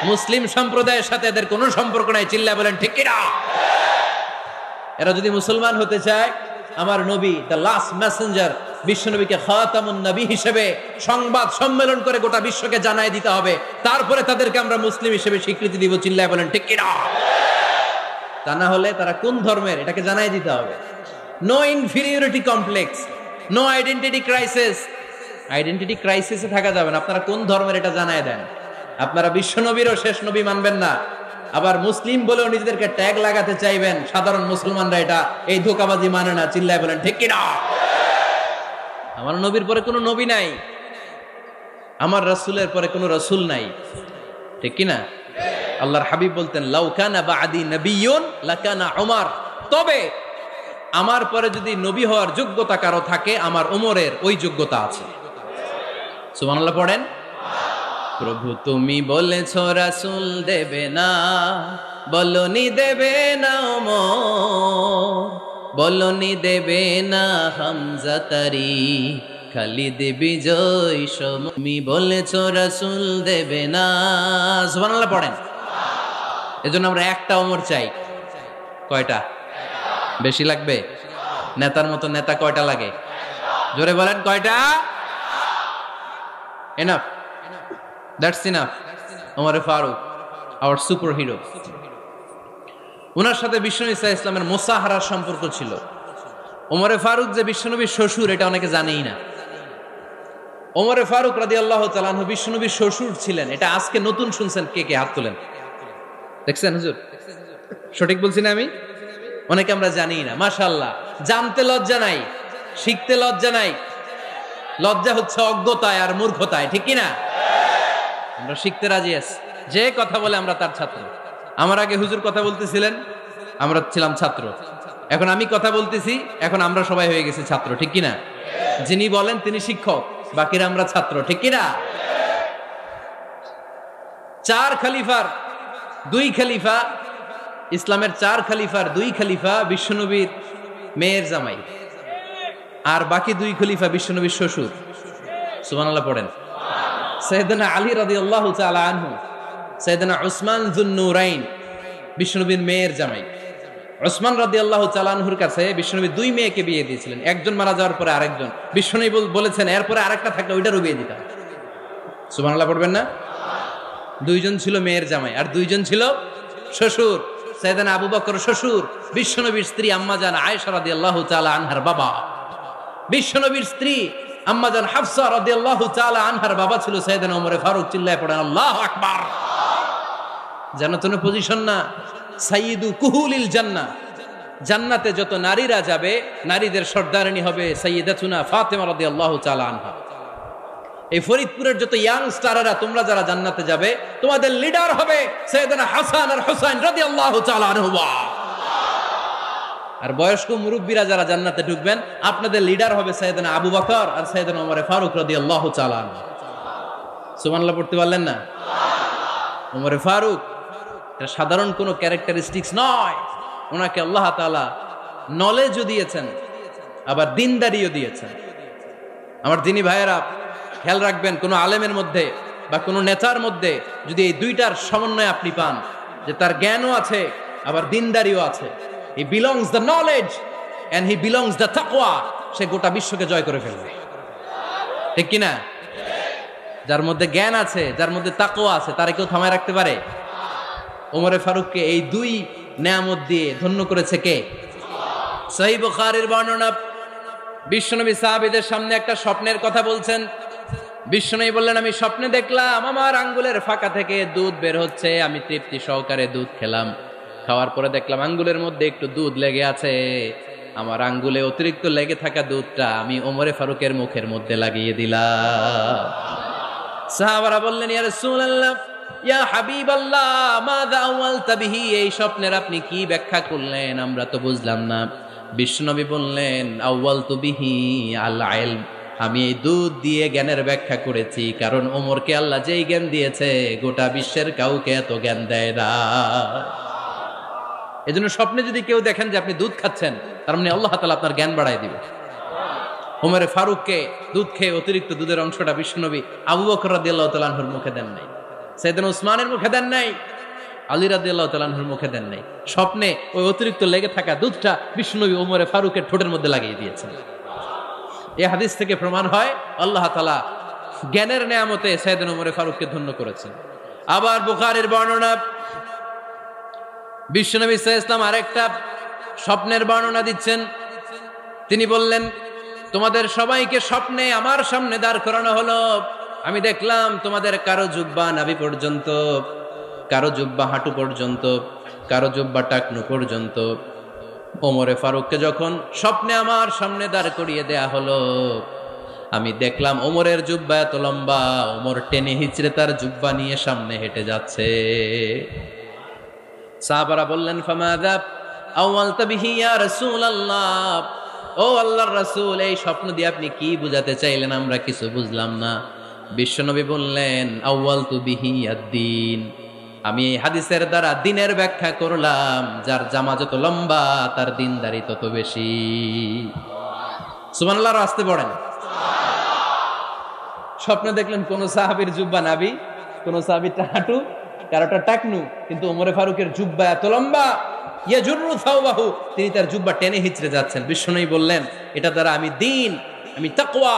মুসলিম সম্প্রদায়ের সাথে এদের কোনো সম্পর্ক নাই, চিল্লায় বলেন ঠিক কি না? এরা যদি মুসলমান হতে চায়, আমার নবী দ্য লাস্ট মেসেঞ্জার বিশ্বনবীকে খাতামুন নবী হিসেবে সংবাদ সম্মেলন করে গোটা বিশ্বকে জানায় দিতে হবে, তারপরে তাদেরকে আমরা মুসলিম হিসেবে স্বীকৃতি দিব, চিল্লায় বলেন ঠিক কি না? তা না হলে তারা কোন ধর্মের এটাকে জানায় দিতে হবে। No inferiority complex, no identity crisis. Identity ক্রাইসিসে থাকা যাবে না, আপনারা কোন ধর্মের এটা জানায় দেন। আপনারা বিশ্বনবীরও শেষ নবী মানবেন না, আবার মুসলিম বলেও নিজেদেরকে ট্যাগ লাগাতে চাইবেন। সাধারণ মুসলমানরা এটা এই ধোঁকাবাজি মানে না, চিল্লায় বলেন ঠিক কি না? আমার নবীর পরে কোনো নবী নাই, আমার রাসূলের পরে কোনো রাসূল নাই, ঠিক কি না? আল্লাহর হাবিব বলতেন লাউ কানা বা'দি নাবিয়্যুন লাকানা উমর, তবে আমার পরে যদি নবী হওয়ার যোগ্যতা কারো থাকে, আমার ওমরের ওই যোগ্যতা আছে। সুবহানাল্লাহ পড়েন। প্রভু তুমি বলেছো রাসূল দেবে না, বলনি দেবে না ওমর, বলনি দেবে না হামজা তারি, খালিদ বিজয় সম, তুমি বলেছো রাসূল দেবে না। সুবহানাল্লাহ পড়েন। এজন্য আমরা একটা ওমর চাই। কয়টা? বেশি লাগবে? নেতার মতো নেতা কয়টা লাগে? জোরে বলেন কয়টা? Enough, that's enough. ওমরে ফারুক আওয়ার সুপার হিরো। ওনার সাথে বিশ্বনবী সাল্লাল্লাহু আলাইহি ওয়াসাল্লামের মুসাহারার সম্পর্ক ছিল। ওমরে ফারুক যে বিশ্বনবীর শ্বশুর, এটা অনেকে জানেই না। ওমরে ফারুক রাদিয়াল্লাহু তাআলা আনহু বিশ্বনবীর শ্বশুর ছিলেন, এটা আজকে নতুন শুনছেন। কে কে হাত তোলেন? দেখছেন হুজুর? সঠিক বলছি না আমি? অনেকে আমরা জানি না। মাশাআল্লাহ, জানতে লজ্জা নাই, শিখতে লজ্জা নাই। লজ্জা হচ্ছে অজ্ঞতায় আর মূর্খতায়, ঠিক কি না? আমরা শিখতে রাজি আছি। যে কথা বলে আমরা তার ছাত্র। আমার আগে হুজুর কথা বলতেছিলেন, আমরা ছিলাম ছাত্র। এখন আমি কথা বলতেছি, এখন আমরা সবাই হয়ে গেছি ছাত্র, ঠিক কি না? যিনি বলেন তিনি শিক্ষক, বাকিরা আমরা ছাত্র, ঠিক কি না? 4 খলিফার 2 খলিফা, ইসলামের 4 খলিফার 2 খলিফা বিশ্বনবীর মেয়ের জামাই, আর বাকি 2 খলিফা বিশ্বনবীর শ্বশুর। সুবহানাল্লাহ পড়েন। সাইয়েদনা আলী রাদিয়াল্লাহু তাআলা আনহু, সাইয়েদনা উসমান যুন নূরাইন বিশ্বনবীর মেয়ের জামাই। উসমান রাদিয়াল্লাহু তাআলা আনহুর কাছে বিশ্বনবী 2 মেয়েকে বিয়ে দিয়েছিলেন। একজন মারা যাওয়ার পরে আরেকজন। বিশ্বনবী বলেছেন এরপরে আরেকটা থাকলে ওইটারও বিয়ে দিতাম। সুবহানাল্লাহ পড়বেন না? 2 জন ছিল মেয়ের জামাই আর 2 জন ছিল শ্বশুর। সাইয়েদনা আবু বকর শ্বশুর, বিশ্বনবীর স্ত্রী আম্মাজান আয়েশা রাদিয়াল্লাহু তাআলা আনহার বাবা। বিশ্বনবীর স্ত্রী আম্মাজান হাফসা রাদিয়াল্লাহু তাআলা আনহার বাবা ছিল সাইয়েদনা ওমরে ফারুক। চিল্লায় পড়েন আল্লাহু আকবার। জান্নাতুন পজিশন না, সাইয়্যিদু কুহুলিল জান্নাহ। জান্নাতে যত নারীরা যাবে, নারীদের সর্দারিনী হবে সাইয়্যিদাতুনা ফাতেমা রাদিয়াল্লাহু তাআলা আনহা। এই ফরিদপুরের যত ইয়াং স্টাররা, তোমরা যারা জান্নাতে যাবে, তোমাদের লিডার হবে সাইয়েদনা হাসান আর হুসাইন রাদিয়াল্লাহু তাআলা আনহুমা। আর বয়স্ক মুরব্বীরা যারা জান্নাতে ঢুকবেন, আপনাদের লিডার হবে সাইয়েদনা আবু বকর আর সাইয়েদনা ওমর ফারুক রাদিয়াল্লাহু তাআলা আনহু। সুবহানাল্লাহ পড়তে পারলেন না? ওমর ফারুক এটা সাধারণ কোনো ক্যারেক্টারিস্টিক্স নয়, ওনাকে আল্লাহ তাআলা নলেজও দিয়েছেন, আবার দিনদারিও দিয়েছেন। আমার দিনী ভাইয়েরা খেয়াল রাখবেন, কোনো আলেমের মধ্যে বা কোনো নেতার মধ্যে যদি এই দুইটার সমন্বয় আপনি পান, যে তার জ্ঞানও আছে আবার দিনদারিও আছে, he belongs the knowledge and he belongs the তাকওয়া, সে গোটা বিশ্বকে জয় করে ফেলবে, ঠিক কিনা? যার মধ্যে জ্ঞান আছে, যার মধ্যে তাকওয়া আছে, তারে কেউ থামায় রাখতে পারে? ওমরে ফারুককে এই দুই নেয়ামত দিয়ে ধন্য করেছে কে? সহিহ বুখারীর বর্ণনা, বিশ্বনবী সাহাবীদের সামনে একটা স্বপ্নের কথা বলছেন। বিশ্বনবী বললেন, আমি স্বপ্নে দেখলাম আমার আঙ্গুলের ফাঁকা থেকে দুধ বের হচ্ছে, আমি তৃপ্তি সহকারে দুধ খেলাম। খাওয়ার পরে দেখলাম আঙ্গুলের মধ্যে একটু দুধ লেগে আছে। আমার আঙ্গুলে অতিরিক্ত লেগে থাকা দুধটা আমি ওমরে ফারুকের মুখের মধ্যে লাগিয়ে দিলাম। সাহাবারা বললেন, ইয়া রাসূলুল্লাহ, ইয়া হাবিবাল্লাহ, মাযা আওয়ালতা বিহি, এই স্বপ্নের আপনি কি ব্যাখ্যা করলেন, আমরা তো বুঝলাম না। বিশ্বনবী বললেন, আওয়ালতু বিহি আল ইলম, আমি এই দুধ দিয়ে জ্ঞানের ব্যাখ্যা করেছি, কারণ ওমরকে আল্লাহ যেই জ্ঞান দিয়েছে গোটা বিশ্বের কাউকে এত জ্ঞান দেয় না। এজন্য স্বপ্নে যদি কেউ দেখেন যে আপনি দুধ খাচ্ছেন, তার মানে আল্লাহ তাআলা আপনার জ্ঞান বাড়ায় দিবে। ওমরে ফারুককে দুধ খেয়ে অতিরিক্ত দুধের অংশটা বিশ্বনবী আবু বকর রাদিয়াল্লাহু তাআলা আনহুর মুখে দেন নাই, সাইয়েদনা উসমানের মুখে দেন নাই, আলী রাদিয়াল্লাহু তাআলা আনহুর মুখে দেন নাই। স্বপ্নে ওই অতিরিক্ত লেগে থাকা দুধটা বিশ্বনবী ওমরে ফারুকের ঠোঁটের মধ্যে লাগিয়ে দিয়েছেন। এই হাদিস থেকে প্রমাণ হয় আল্লাহ তাআলা জ্ঞানের নেয়ামতে সাইয়েদনা ওমরে ফারুককে ধন্য করেছেন। আবার বুখারীর বর্ণনা, বিশ্বনবী সাল্লাল্লাহু আলাইহি ওয়াসাল্লাম আরেকটা স্বপ্নের বর্ণনা দিচ্ছেন। তিনি বললেন, তোমাদের সবাইকে স্বপ্নে আমার সামনে দাঁড় করানো হলো। আমি দেখলাম তোমাদের কারো জুব্বা নাভি পর্যন্ত, কারো জুব্বা হাঁটু পর্যন্ত, কারো জুব্বা টাকনু পর্যন্ত। ওমরে ফারুককে যখন স্বপ্নে আমার সামনে দাঁড় করিয়ে দেয়া হলো, আমি দেখলাম ওমরের জুব্বা এত লম্বা, ওমর টেনে হিচড়ে তার জুব্বা নিয়ে সামনে হেঁটে যাচ্ছে। সাহাবারা বললেন, ফামাযা আওয়ালতা বিহি ইয়া রাসূলুল্লাহ, ও আল্লাহর রাসূল, এই স্বপ্ন দিয়ে আপনি কি বুঝাতে চাইলেন, আমরা কিছু বুঝলাম না। বিশ্বনবী বললেন, আউয়ালতু বিহি আদ-দীন, আমি এই হাদিসের দ্বারা দিনের ব্যাখ্যা করলাম, যার জামা যত লম্বা তার দিনদারি তত বেশি। সুবহানাল্লাহ, আসতে পড়েন। স্বপ্নে দেখলেন কোন সাহাবীর জুব্বা নাভি, কোন সাহাবীরটা হাঁটু, কারোটা টাকনু, কিন্তু ওমরে ফারুকের জুব্বা এত লম্বা, ইয়াজুরু সাওবাহু, তিনি তার জুব্বা টেনে হিচড়ে যাচ্ছেন। বিশ্বনবী বললেন, এটা দ্বারা আমি দিন, আমি তাকওয়া,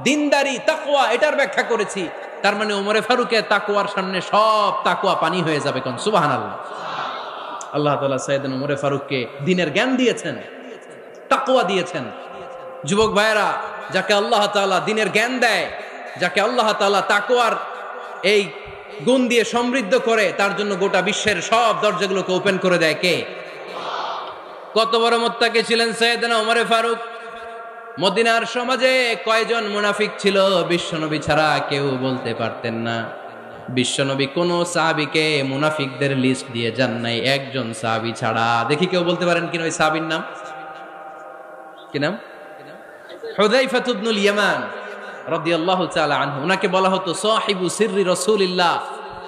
দিনদারি, তাকওয়া, এটার ব্যাখ্যা করেছি। তার মানে ওমরে ফারুকের তাকওয়ার সামনে সব তাকওয়া পানি হয়ে যাবে। কোন সুবহানাল্লাহ। আল্লাহ তাআলা সাইয়েদনা ওমরে ফারুককে দিনের জ্ঞান দিয়েছেন, তাকওয়া দিয়েছেন। যুবক ভাইরা, যাকে আল্লাহ তাআলা দিনের জ্ঞান দেয়, যাকে আল্লাহ তাআলা তাকওয়ার এই গুণ দিয়ে সমৃদ্ধ করে, তার জন্য গোটা বিশ্বের সব দরজাগুলোকে ওপেন করে দেয় কে? কত বড় মুত্তাকি ছিলেন সাইয়েদনা ওমরে ফারুক। মদিনার সমাজে কয়জন মুনাফিক ছিল বিশ্বনবী ছাড়া কেউ বলতে পারতেন না। বিশ্বনবী কোন সাহাবীকে মুনাফিকদের লিস্ট দিয়ে যান নাই, একজন সাহাবী ছাড়া। দেখি কেউ বলতে পারেন কিনা ওই সাহাবীর নাম? কি নাম? হুযায়ফা ইবনুল ইয়ামান রাদিয়াল্লাহু তাআলা আনহু। উনাকে বলা হতো সাহিবু সিররি রাসূলিল্লাহ,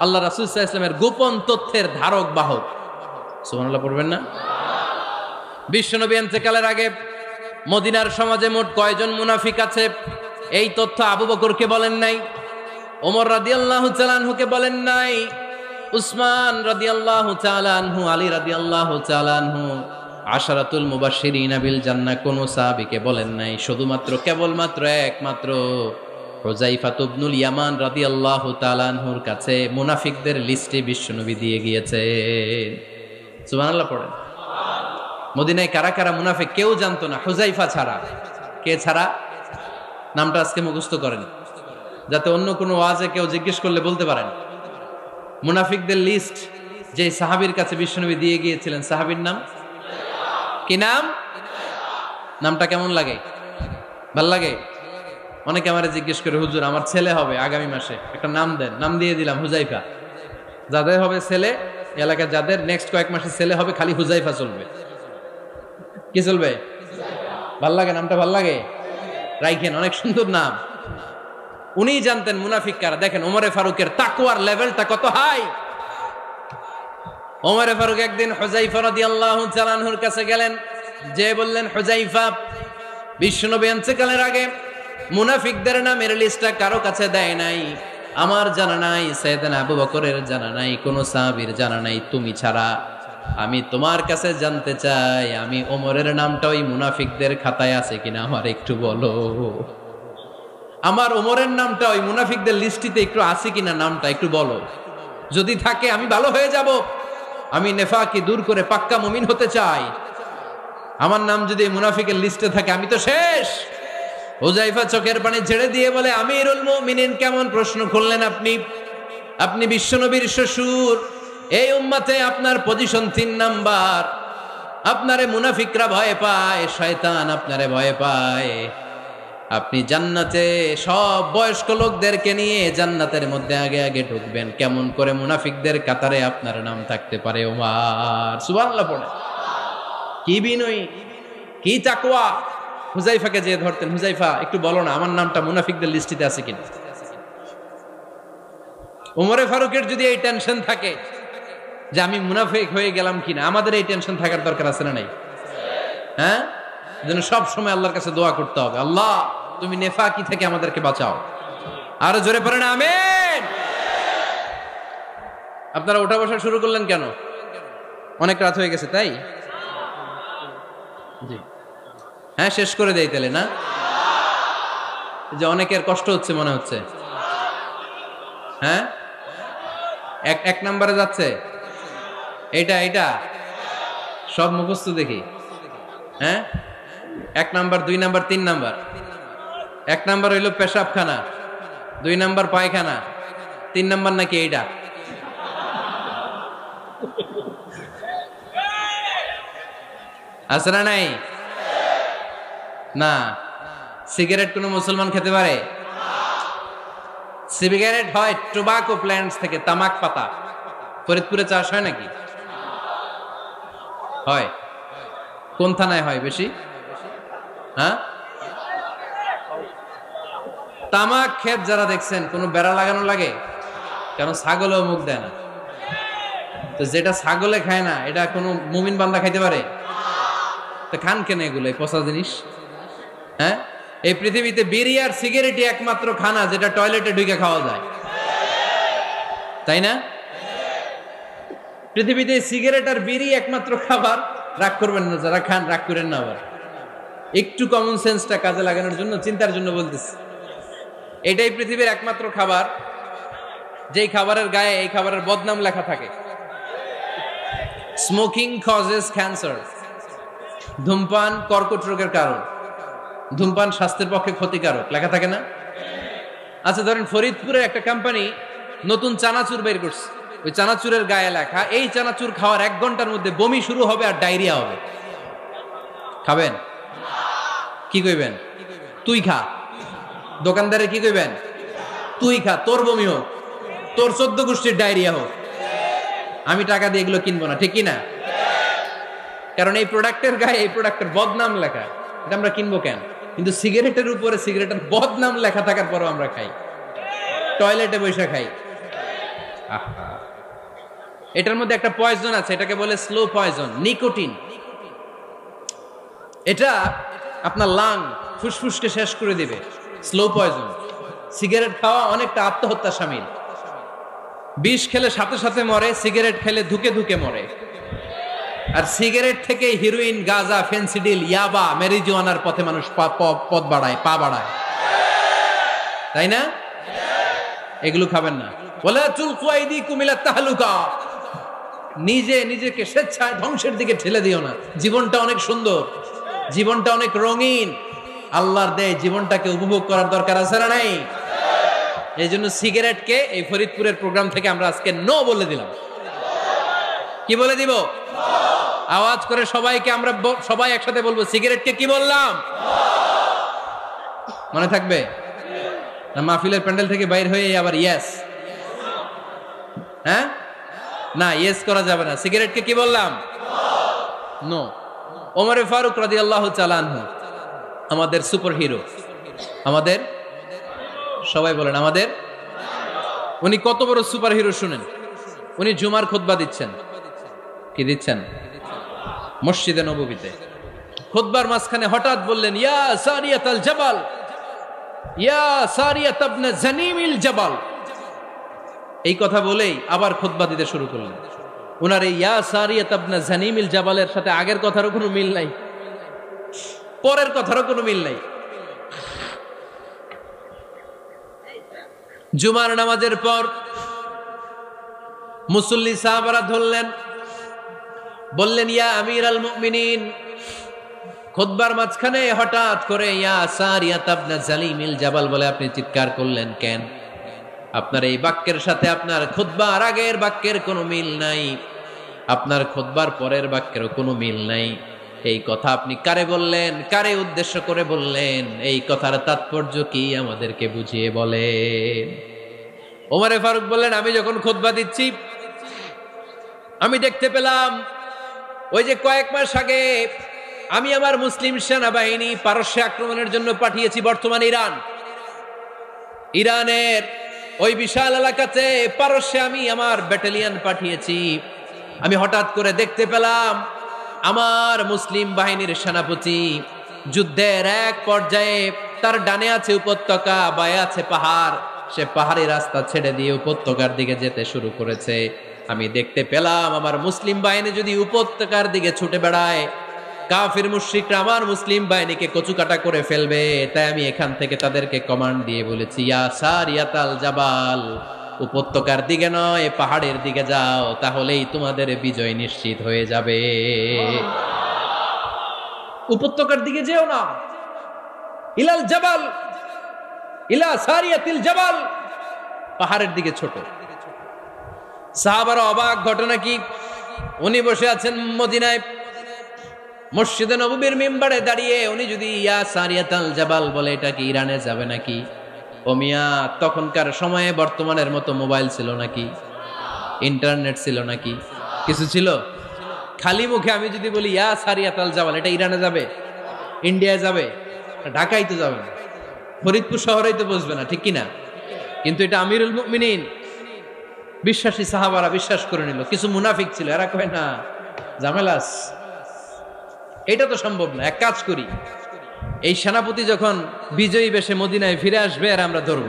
আল্লাহ রাসূল সাল্লাল্লাহু আলাইহি ওয়াসাল্লামের গোপন তথ্যের ধারক বাহক। সুবহানাল্লাহ পড়বেন না? বিশ্বনবী ইন্তেকালের আগে মদিনার সমাজে মোট কয়জন মুনাফিক আছে, এই তথ্য আবু বকরকে বলেন নাই, ওমর রাদিয়াল্লাহু তাআলা আনহুকে বলেন নাই, উসমান রাদিয়াল্লাহু তাআলা আনহু, আলী রাদিয়াল্লাহু তাআলা আনহু, আশারাতুল মুবাশশিরিনা বিল জান্নাহ কোন সাহাবীকে বলেন নাই। শুধুমাত্র কেবলমাত্র একমাত্র হুযায়ফা ইবনুল ইয়ামান রাদিয়াল্লাহু তাআলা আনহুর কাছে মুনাফিকদের লিস্টে বিশ্বনবী দিয়ে গিয়েছেন। সুবহানাল্লাহ পড়েন। মদিনায় কারা কারা মুনাফিক কেউ জানতো না, হুযায়ফা ছাড়া। কে ছাড়া? নামটা আজকে মুখস্থ করেন, যাতে অন্য কোনো ওয়াজে কেউ জিজ্ঞেস করলে বলতে পারেন। মুনাফিকদের লিস্ট যে সাহাবীর কাছে বিশ্বনবী দিয়ে গিয়েছিলেন, সাহাবীর নাম কি? নাম? নামটা কেমন লাগে? ভাল লাগে? অনেকে আমারে জিজ্ঞেস করে, হুজুর আমার ছেলে হবে আগামী মাসে, একটা নাম দেন। নাম দিয়ে দিলাম হুযায়ফা। যাদের হবে ছেলে, এলাকায় যাদের নেক্সট কয়েক মাসে ছেলে হবে, খালি হুযায়ফা চলবে। কি চলবে? ভাল লাগে নামটা? ভাল লাগে, রাইখেন, অনেক সুন্দর নাম। উনি জানতেন মুনাফিক কারা। দেখেন ওমরে ফারুকের তাকওয়ার লেভেলটা কত হাই। ওমরে ফারুক একদিন হুযায়ফা রাদিয়াল্লাহু তাআলা আনহুর কাছে গেলেন, যে বললেন, হুযায়ফা, বিশ্বনবী ইন্তেকালের আগে মুনাফিকদের নামের লিস্টটা কারো কাছে দেয় নাই, আমার জানা নাই, সাইয়েদনা আবু বকরের জানা নাই, কোন সাহাবীর জানা নাই, তুমি ছাড়া। আমি তোমার কাছে জানতে চাই, আমি ওমরের নামটা ওই মুনাফিকদের খাতায় আছে কিনা আমার একটু বলো। আমার ওমরের নামটা ওই মুনাফিকদের লিস্টিতে একটু আছে কিনা, নামটা একটু বলো। যদি থাকে আমি ভালো হয়ে যাব। আমি নেফাকি দূর করে পাক্কা মুমিন হতে চাই। আমার নাম যদি মুনাফিকের লিস্টে থাকে আমি তো শেষ। হুযায়ফা চোখের পানি ঝেড়ে দিয়ে বলে, আমিরুল মুমিনিন, কেমন প্রশ্ন করলেন আপনি? আপনি বিশ্বনবীর শ্বশুর। এই উম্মতে আপনার পজিশন 3 নাম্বার। আপনারে মুনাফিকরা ভয় পায়, শয়তান আপনারে ভয় পায়। আপনি জান্নাতে সব বয়স্ক লোকদেরকে নিয়ে জান্নাতের মধ্যে আগে আগে ঢুকবেন, কেমন করে মুনাফিকদের কাতারে আপনার নাম থাকতে পারে ওমর? সুবহানাল্লাহ পড়ে। কি বিনয়ী, কি তাকওয়া। হুযায়ফাকে যে ধরতেন, হুযায়ফা একটু বলো না আমার নামটা মুনাফিকদের লিস্টিতে আছে কিনা। ওমরে ফারুকের যদি এই টেনশন থাকে যে আমি মুনাফিক হয়ে গেলাম কিনা, আমাদের এই টেনশন থাকার দরকার আছে না নাই? হ্যাঁ, যেন সব সময় আল্লাহর কাছে দোয়া করতে হবে, আল্লাহ তুমি নেফাকি থেকে আমাদেরকে বাঁচাও। আরো জোরে পড়েন আমিন। আপনারা ওঠা বসা শুরু করলেন কেন? অনেক রাত হয়ে গেছে তাই? জি হ্যাঁ, শেষ করে দেই তাহলে না? যে অনেকের কষ্ট হচ্ছে মনে হচ্ছে। হ্যাঁ, এক নম্বরে যাচ্ছে এইটা সব মুখস্থ দেখি। হ্যাঁ, 1 নাম্বার, 2 নাম্বার, 3 নাম্বার। 1 নাম্বার হইল পেশাবখানা, 2 নাম্বার পায়খানা, 3 নাম্বার নাকি এইটা? আছে না নাই? না। সিগারেট কোন মুসলমান খেতে পারে? সিগারেট হয় টোবাকো প্ল্যান্টস থেকে, তামাক পাতা। ফরিদপুরে চাষ হয় নাকি? হয়। কোন থানায় হয় বেশি? হ্যাঁ, তামাক ক্ষেত যারা দেখছেন, কোনো বেড়া লাগানো লাগে? কেন? ছাগলেও মুখ দেয় না। তো যেটা ছাগলে খায় না, এটা কোনো মুমিন বান্দা খাইতে পারে? তো খান কেন এগুলো, এই পচা জিনিস? হ্যাঁ, এই পৃথিবীতে বিড়ি আর সিগারেটই একমাত্র খানা যেটা টয়লেটে ঢুকে খাওয়া যায়, তাই না? পৃথিবীতে সিগারেট আর বিড়ি একমাত্র খাবার। রাগ করবেন না, যারা খান রাগ করেন না। আবার একটু কমন সেন্সটা কাজে লাগানোর জন্য, চিন্তার জন্য বলতেছি। এটাই পৃথিবীর একমাত্র খাবার যেই খাবারের গায়ে এই খাবারের বদনাম লেখা থাকে, স্মোকিং কজেস ক্যান্সার। ধূমপান কর্কট রোগের কারণ, ধূমপান স্বাস্থ্যের পক্ষে ক্ষতিকারক লেখা থাকে না? আচ্ছা ধরেন ফরিদপুরে একটা কোম্পানি নতুন চানাচুর বের করছে, ওই চানাচুরের গায়ে লেখা, এই চানাচুর খাওয়ার 1 ঘন্টার মধ্যে বমি শুরু হবে আর ডায়রিয়া হবে। খাবেন? কি কইবেন? তুই খা। দোকানদারে কি কইবেন? তুই খা, তোর বমি হোক, তোর 14 গোষ্ঠীর ডায়রিয়া হোক, আমি টাকা দিয়ে এগুলো কিনবো না, ঠিক কি না? কারণ এই প্রোডাক্টের গায়ে এই প্রোডাক্টের বদনাম লেখা, এটা আমরা কিনবো কেন? কিন্তু সিগারেটের উপরে সিগারেটের বদনাম লেখা থাকার পরও আমরা খাই, টয়লেটে বসে খাই। এটার মধ্যে একটা পয়জন আছে, এটাকে বলে স্লো পয়জন, নিকোটিন। এটা আপনার লাং, ফুসফুসকে শেষ করে দিবে। Slow poison. সিগারেট খাওয়া অনেকটা আত্মহত্যা শামিল। বিষ খেলে সাথে সাথে মরে, সিগারেট খেলে ধুকে ধুকে মরে। আর সিগারেট থেকে হিরোইন, গাঁজা, ফেন্সিডিল, ইয়াবা, মেরিজুয়ানার পথে মানুষ পথ বাড়ায়, পা বাড়ায়, তাই না? এগুলো খাবেন না। ওয়ালা তুলকু আইদিকুম ইলা তাহলুকা, নিজে নিজেকে স্বেচ্ছায় ধ্বংসের দিকে ঠেলে দিও না। জীবনটা অনেক সুন্দর, জীবনটা অনেক রঙিন, আল্লাহর দেয় জীবনটাকে উপভোগ করার দরকার আছে না নাই? এই জন্য সিগারেটকে এই ফরিদপুরের প্রোগ্রাম থেকে আমরা আজকে নো বলে দিলাম। কি বলে দিব? আওয়াজ করে সবাইকে আমরা সবাই একসাথে বলবো, সিগারেটকে কি বললাম? মনে থাকবে না? মাহফিলের প্যান্ডেল থেকে বাইর হয়ে আবার ইয়েস, হ্যাঁ না, ইয়েস করা যাবে না। সিগারেটকে কি বললাম? নো। ওমরে ফারুক রাদিয়াল্লাহু তাআলা আনহু আমাদের সুপার হিরো, আমাদের সবাই বলেন আমাদের, উনি কত বড় সুপার হিরো শুনেন। উনি জুমার খুতবা দিচ্ছেন, কি দিচ্ছেন? মসজিদে নববীতে। খুতবার মাঝখানে হঠাৎ বললেন, ইয়া সারিয়াতাল জাবাল, ইয়া সারিয়াত ইবনে জানিমিল জাবাল। এই কথা বলেই আবার খুতবা দিতে শুরু করলেন। উনার এই ইয়া সারিয়াত ইবনে জানিমিল জাবালের সাথে আগের কথারও কোনো মিল নাই, পরের কথারও কোনো মিল নাই। জুমার নামাজের পর মুসল্লি সাহাবারা ধরলেন, বললেন, ইয়া আমিরাল মুমিনিন। খুতবার মাঝখানে হঠাৎ করে ইয়া সারিয়াত ইবনে জালিমিল জাবাল বলে আপনি চিৎকার করলেন কেন? আপনার এই বাক্যের সাথে আপনার খুতবার আগের বাক্যের কোনো মিল নাই, আপনার খুতবার পরের বাক্যেরও কোনো মিল নাই। এই কথা আপনি কারে বললেন, কারে উদ্দেশ্য করে বললেন? এই কথার তাৎপর্য কি আমাদেরকে বুঝিয়ে বলেন। ওমরে ফারুক বললেন, আমি যখন খুতবা দিচ্ছি আমি দেখতে পেলাম ওই যে কয়েক মাস আগে আমি আমার মুসলিম সেনাবাহিনী পারস্যে আক্রমণের জন্য পাঠিয়েছি, বর্তমান ইরানের ওই বিশাল এলাকাতে পারস্যে আমি আমার ব্যাটালিয়ন পাঠিয়েছি। আমি হঠাৎ করে দেখতে পেলাম আমার মুসলিম বাহিনীর সেনাপতি যুদ্ধের এক পর্যায়ে তার ডানে আছে উপত্যকা, বায়ে আছে পাহাড়, সে পাহাড়ি রাস্তা ছেড়ে দিয়ে উপত্যকার দিকে যেতে শুরু করেছে। আমি দেখতে পেলাম আমার মুসলিম বাহিনী যদি উপত্যকার দিকে ছুটে বেড়ায়, কাফির মুশরিকরা আমার মুসলিম বাহিনীকে কচুকাটা করে ফেলবে। তাই আমি এখান থেকে তাদেরকে কমান্ড দিয়ে বলেছি, ইয়া সারিয়াতাল জাবাল, উপত্যকার দিকে নয় পাহাড়ের দিকে যাও, তাহলেই তোমাদের বিজয় নিশ্চিত হয়ে যাবে। উপত্যকার দিকে যেও না, ইলাল জাবাল, ইলা সারিয়াতিল জাবাল, পাহাড়ের দিকে ছোট। সাহাবারা অবাক, ঘটনা কি? উনি বসে আছেন মদিনায় মসজিদে নববীর মিম্বারে দাঁড়িয়ে, উনি যদি ইয়া সারিয়াতাল জাবাল বলে, এটা কি ইরানে যাবে নাকি? ও মিয়া, তখনকার সময়ে বর্তমানের মতো মোবাইল ছিল নাকি? ইন্টারনেট ছিল নাকি? কিছু ছিল? খালি মুখে আমি যদি বলি ইয়া সারিয়াতাল জাবাল, এটা ইরানে যাবে, ইন্ডিয়ায় যাবে, ঢাকায় তো যাবে না, ফরিদপুর শহরেই তো বসবে না, ঠিক কিনা? কিন্তু এটা আমিরুল মুমিনিন বিশ্বাসী সাহাবারা বিশ্বাস করে নিল। কিছু মুনাফিক ছিল, এরা কয় না ঝামেলাস, এটা তো সম্ভব না। এক কাজ করি, এই সেনাপতি যখন বিজয়ী বেশে মদিনায় ফিরে আসবে আর আমরা ধরব।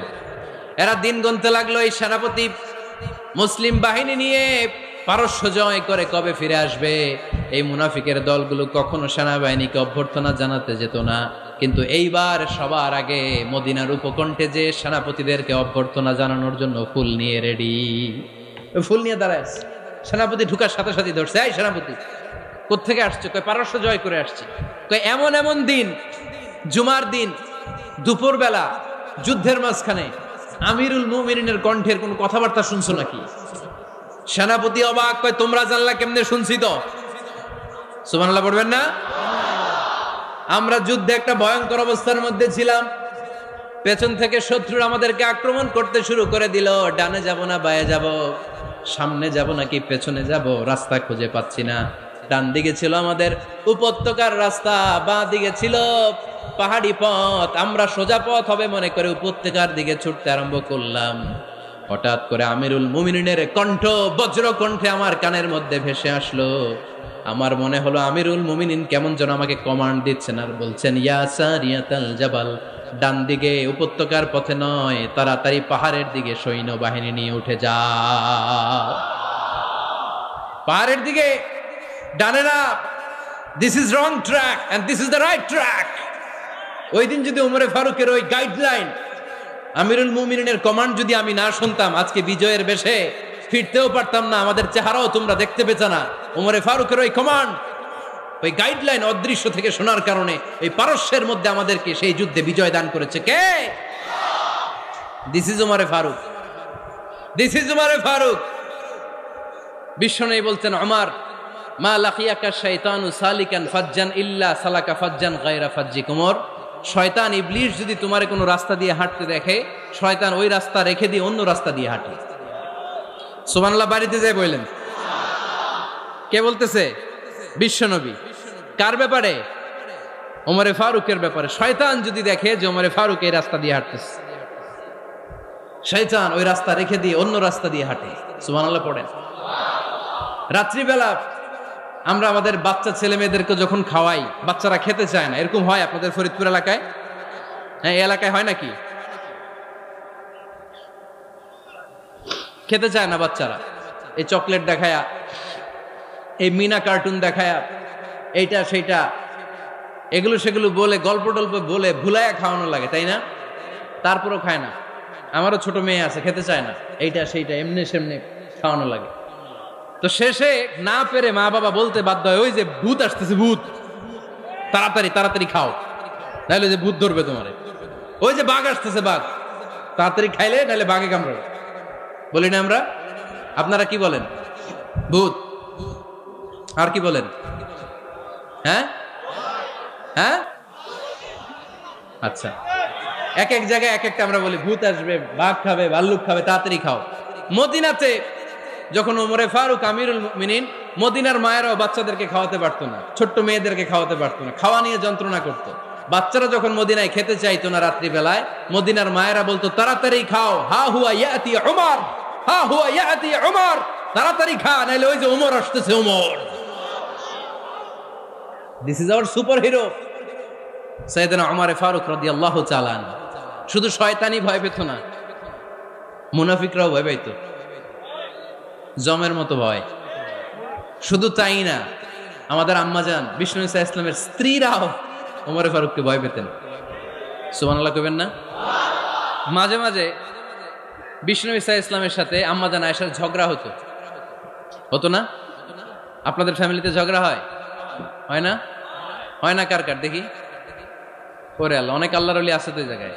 এরা দিন গুনতে লাগলো, এই সেনাপতি মুসলিম বাহিনী নিয়ে পারস্য জয় করে কবে ফিরে আসবে। এই মুনাফিকের দলগুলো কখনো সেনাবাহিনীকে অভ্যর্থনা জানাতে যেত না, কিন্তু এইবার সবার আগে মদিনার উপকণ্ঠে যে সেনাপতিদেরকে অভ্যর্থনা জানানোর জন্য ফুল নিয়ে রেডি, ফুল নিয়ে দাঁড়ায়। সেনাপতি ঢুকার সাথে সাথে ধরছে, এই সেনাপতি কোত্থেকে আসছে? কয় পারস্য জয় করে আসছি। কয় এমন এমন দিন, জুমার দিন দুপুর বেলা যুদ্ধের মাঝখানে আমিরুল মুমিনিনের কণ্ঠের কোন কথাবার্তা শুনছো নাকি? সেনাপতি অবাক, কয় তোমরা জানলা কেমনে? শুনছি তো। সুবহানাল্লাহ পড়বেন না? আমরা যুদ্ধে একটা ভয়ঙ্কর অবস্থার মধ্যে ছিলাম, পেছন থেকে শত্রু আমাদেরকে আক্রমণ করতে শুরু করে দিল। ডানে যাব না বায়ে যাব, সামনে যাব নাকি পেছনে যাব, রাস্তা খুঁজে পাচ্ছি না। ডান দিকে ছিল আমাদের উপত্যকার রাস্তা, বাঁ দিকে ছিল পাহাড়ি পথ। আমরা সোজা পথ হবে মনে করে উপত্যকার দিকে ছুটতে আরম্ভ করলাম। হঠাৎ করে আমিরুল মুমিনিনের কণ্ঠ বজ্র কণ্ঠে আমার কানের মধ্যে ভেসে আসলো। আমার মনে হলো আমিরুল মুমিনিন কেমন যেন আমাকে কমান্ড দিচ্ছেন আর বলছেন, ইয়া সারিয়াতাল জাবাল, ডান দিকে উপত্যকার পথে নয়, তাড়াতাড়ি পাহাড়ের দিকে সৈন্য বাহিনী নিয়ে উঠে যা। পাহাড়ের দিকে, ডানে না। This is wrong track and this is the right track. ওই দিন যদি ওমরে ফারুকের ওই গাইডলাইন, আমিরুল মুমিনিনের কমান্ড যদি আমি না শুনতাম, আজকে বিজয়ের বেশে ফিরতেও পারতাম না, আমাদের চেহারাও তোমরা দেখতে পেতে না। ওমরে ফারুকের ওই কমান্ড, ওই গাইডলাইন অদৃশ্য থেকে শোনার কারণে এই পারস্যের মধ্যে আমাদেরকে সেই যুদ্ধে বিজয় দান করেছে কে? দিস ইজ ওমরে ফারুক, দিস ইজ ওমরে ফারুক। বিশ্বনবী বলতেন, ওমর মা লাকিয়াকা শাইতানু সালিকান ফাজ্জান ইল্লা সালাকা ফাজ্জান গায়রা ফাজ্জিক। ওমর, শয়তান ইবলিস যদি তোমার কোনো রাস্তা দিয়ে হাঁটতে দেখে, শয়তান ওই রাস্তা রেখে দিয়ে অন্য রাস্তা দিয়ে হাঁটে। সুবহানাল্লাহ বাড়িতে যায় বললেন। কে বলতেছে? বিশ্বনবী। কার ব্যাপারে? ওমরে ফারুকের ব্যাপারে। শয়তান যদি দেখে যে ওমরে ফারুক এই রাস্তা দিয়ে হাঁটতেছে, শয়তান ওই রাস্তা রেখে দিয়ে অন্য রাস্তা দিয়ে হাঁটে। সুবহানাল্লাহ পড়েন। রাত্রিবেলা আমরা আমাদের বাচ্চা ছেলে মেয়েদেরকে যখন খাওয়াই, বাচ্চারা খেতে চায় না, এরকম হয় আপনাদের ফরিদপুর এলাকায়? হ্যাঁ, এই এলাকায় হয় নাকি? খেতে চায় না বাচ্চারা, এই চকলেট দেখায়া, এই মিনা কার্টুন দেখায়া, এইটা সেইটা এগুলো সেগুলো বলে, গল্প টল্প বলে ভুলায়া খাওয়ানো লাগে, তাই না? তারপরও খায় না। আমারও ছোট মেয়ে আছে, খেতে চায় না, এইটা সেইটা এমনি সেমনি খাওয়ানো লাগে। তো শেষে না পেরে মা বাবা বলতে বাধ্য হয়, ওই যে ভূত আসতেছে, ভূত, তাড়াতাড়ি তাড়াতাড়ি খাও, নাহলে যে ভূত ধরবে তোমারে। ওই যে বাঘ আসতেছে, বাঘ, তাড়াতাড়ি খাইলে নাহলে বাঘে কামড়াবে। বলি না আমরা? আপনারা কি বলেন? ভূত। আর কি বলেন? হ্যাঁ হ্যাঁ, আচ্ছা, এক এক জায়গায় এক একটা আমরা বলি, ভূত আসবে, বাঘ খাবে, ভাল্লুক খাবে, তাড়াতাড়ি খাও। মদিনাতে যখন ওমরে ফারুক আমিরুল মুমিনিন, মদিনার মায়েরাও বাচ্চাদেরকে খাওয়াতে পারতো না, ছোট্ট মেয়েদেরকে খাওয়াতে পারতো না, খাওয়া নিয়ে যন্ত্রণা করতো। বাচ্চারা যখন মদিনায় খেতে চাইতো না রাত্রি বেলায়, মদিনার মায়েরা বলতো তাড়াতাড়ি খাও, হা হুয়া ইয়াতি উমর, হা হুয়া ইয়াতি উমর, তাড়াতাড়ি খা, নাইলে ওই যে ওমর আসতেছে, Omar. This is our superhero সাইয়েদনা ওমর ফারুক রাদিয়াল্লাহু তাআলা আনহু। শুধু শয়তানি ভয় পেত না, মুনাফিকরাও ভয় পাইতো, জমের মতো ভয়। শুধু তাই না, আমাদের আম্মাজান বিষ্ণু ইসা ইসলামের স্ত্রীরাও ওমর ফারুককে ভয় পেতেন। সুবহানাল্লাহ কইবেন না? মাঝে মাঝে বিষ্ণু ইসা ইসলামের সাথে আম্মাজান আয়েশার ঝগড়া হতো, হতো না? আপনাদের ফ্যামিলিতে ঝগড়া হয়? হয় না? হয় না? কার কার দেখি? ওরে আল্লাহ, অনেক আল্লাহর ওলি আছে তো এই জায়গায়।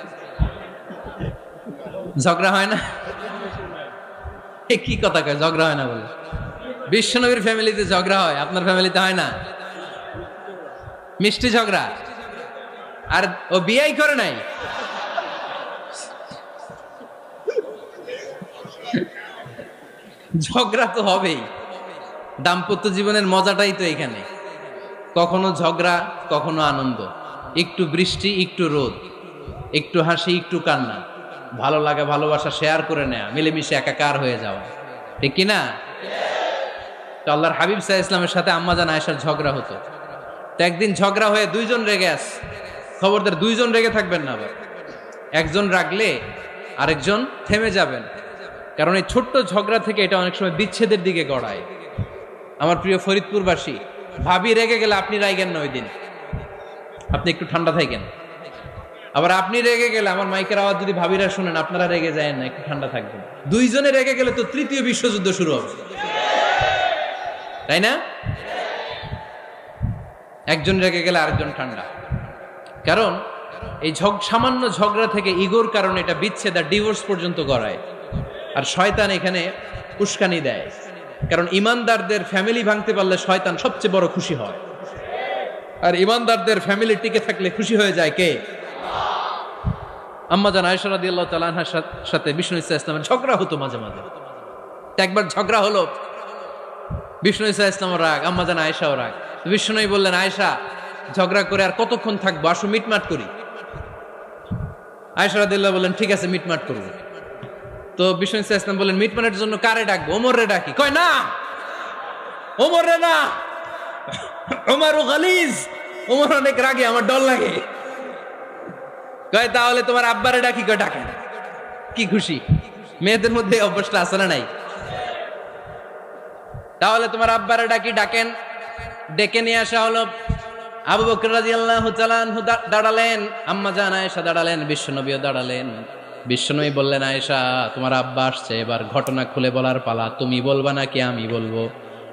ঝগড়া হয় না? কি কথা কয়, ঝগড়া হয় না বলে? বিশ্বনবীর ফ্যামিলিতে ঝগড়া হয়, আপনার ফ্যামিলিতে হয় না? মিষ্টি ঝগড়া। আর ও বিয়াই করে নাই, ঝগড়া তো হবেই। দাম্পত্য জীবনের মজাটাই তো এখানে, কখনো ঝগড়া, কখনো আনন্দ, একটু বৃষ্টি, একটু রোদ, একটু হাসি, একটু কান্না, ভালো লাগা, ভালোবাসা শেয়ার করে নেয়া, মিলেমিশে একাকার হয়ে যাওয়া, ঠিক কিনা? তো আল্লাহর হাবিব সাল্লাল্লাহু আলাইহি ওয়াসাল্লামের সাথে আম্মাজান আয়েশার ঝগড়া হতো। তো একদিন ঝগড়া হয়ে দুইজন রেগে আছে। খবরদার, দুইজন রেগে থাকবেন না আবার। একজন রাগলে আরেকজন থেমে যাবেন, কারণ এই ছোট্ট ঝগড়া থেকে এটা অনেক সময় বিচ্ছেদের দিকে গড়ায়। আমার প্রিয় ফরিদপুরবাসী, ভাবি রেগে গেলে আপনি রাইগেন না, ওই দিন আপনি একটু ঠান্ডা থাকেন। আবার আপনি রেগে গেলে, আমার মাইকের আওয়াজ যদি ভাবিরা শুনেন, আপনারা রেগে যায় না, একটু ঠান্ডা থাকবেন। দুইজনে রেগে গেলে তো তৃতীয় বিশ্বযুদ্ধ শুরু হবে, তাই না? একজন রেগে গেলে আরেকজন ঠান্ডা। কারণ এই সামান্য ঝগড়া থেকে, ইগোর কারণে এটা বিচ্ছেদ আর ডিভোর্স পর্যন্ত গড়ায়। আর শয়তান এখানে উস্কানি দেয়, কারণ ইমানদারদের ফ্যামিলি ভাঙতে পারলে শয়তান সবচেয়ে বড় খুশি হয়। আর ইমানদারদের ফ্যামিলি টিকে থাকলে খুশি হয়ে যায় কে? আম্মাজান আয়েশা রাদিয়াল্লাহু তাআলা আনহার সাথে বিষ্ণু ইসা ইসলামের ঝগড়া হতো মাঝে মাঝে। একবার ঝগড়া হলো, বিষ্ণু ইসা ইসলামের রাগ, আম্মাজান আয়েশাও রাগ। বিষ্ণু বললেন, আয়েশা, ঝগড়া করে আর কতক্ষণ থাকবো, আসো মিটমাট করি। আয়েশা রাদিয়াল্লাহু বললেন, ঠিক আছে, মিটমাট করবো। তো বিষ্ণু ইসা ইসলাম বললেন, মিটমাটের জন্য কারে ডাকবো? ওমর রে ডাকি। কয় না, ওমর রে না, ওমর গালিজ, ওমর অনেক রাগে, আমার ডর লাগে। কয় তাহলে তোমার আব্বারে ডাকি। কয় ডাকেন। কি খুশি! মেয়েদের মধ্যে অভ্যাসটা আছে না নাই? তাহলে তোমার আব্বারে ডাকি, ডাকেন। ডেকে নিয়ে আসা হলো। আবু বকর রাদিয়াল্লাহু তাআলা আনহু দাঁড়ালেন, আম্মাজান আয়েশা দাঁড়ালেন, বিশ্বনবীও দাঁড়ালেন। বিশ্বনবী বললেন, আয়েশা, তোমার আব্বা আসছে, এবার ঘটনা খুলে বলার পালা, তুমি বলবা নাকি আমি বলবো?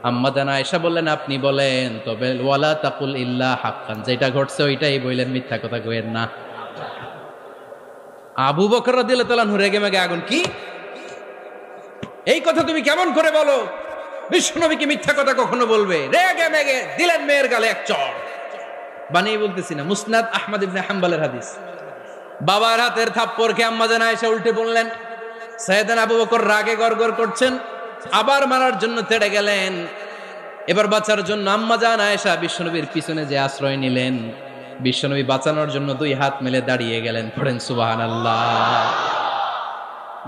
আম্মাজান আয়েশা বললেন, আপনি বলেন, তবে ওয়ালা তাকুল ইল্লা হাক্কান, যেটা ঘটছে ওইটাই বললেন, মিথ্যা কথা কইেন না। আবু বকর রাদিয়াল্লাহু তাআলা আনহু রেগে মেগে আগুন। কি, এই কথা তুমি কেমন করে বলো? বিশ্বনবী কি মিথ্যা কথা কখনো বলবে? রেগে মেগে দিলেন মেয়ের গালে এক চড়। বানিয়ে বলতেছি না, মুসনাদ আহমদ ইবনে হাম্বলের হাদিস। বাবার হাতের থাপ্পড়কে আম্মাজান আয়েশা উল্টে বললেন। সাইয়েদনা আবু বকর রাগে গড়গড় করছেন, আবার মারার জন্য তেড়ে গেলেন। এবার বাঁচার জন্য আম্মা জান আয়েশা বিশ্বনবীর পিছনে যে আশ্রয় নিলেন, বিশ্বনবী বাঁচানোর জন্য 2 হাত মেলে দাঁড়িয়ে গেলেন। পড়েন সুবহানাল্লাহ।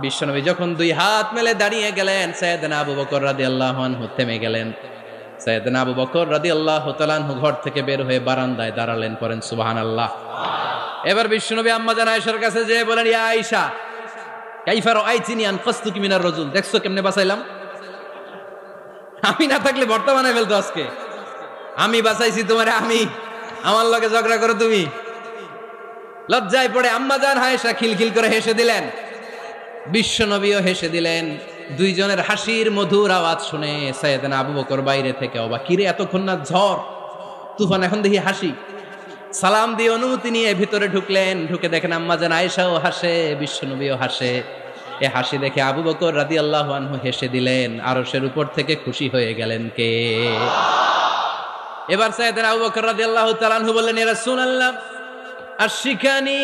বিশ্বনবী যখন 2 হাত মেলে দাঁড়িয়ে গেলেন, সাইয়েদনা আবু বকর রাদিয়াল্লাহু আনহু থেমে গেলেন। সাইয়েদনা আবু বকর রাদিয়াল্লাহু তাআলা আনহু ঘর থেকে বের হয়ে বারান্দায় দাঁড়ালেন। পড়েন সুবহানাল্লাহ। এবার বিশ্বনবী আম্মা জান আয়েশার কাছে যেয়ে বলেন, ইয়া আয়েশা কাইফা রাআইতিনি আনকাসতুকি মিনার রাজুল, দেখছো কেমনে বাঁচাইলাম? আমি না থাকলে ভর্তা বানাই ফেলতো আজকে। আমি বাঁচাইছি তোমারে, আমি আমার লগে ঝগড়া করো তুমি। লজ্জায় পড়ে আম্মা জান আয়েশা খিলখিল করে হেসে দিলেন, বিশ্বনবীও হেসে দিলেন। দুইজনের হাসির মধুর আওয়াজ শুনে সাইয়েদনা আবু বকর বাইরে থেকে অবাক, কিরে এতক্ষণ না ঝড় তুফান, এখন দেখি হাসি। সালাম দিয়ে অনুমতি নিয়ে ভিতরে ঢুকলেন। ঢুকে দেখেন আম্মা জান আয়েশাও হাসে, বিশ্বনবীও হাসে। এ হাসি দেখে আবু বকর রাদিয়াল্লাহু আনহু হেসে দিলেন। আরশের উপর থেকে খুশি হয়ে গেলেন কে? এবার সাইয়েদনা আবু বকর রাদিয়াল্লাহু তাআলা আনহু বললেন, ইয়া রাসূলুল্লাহ আশরিকানি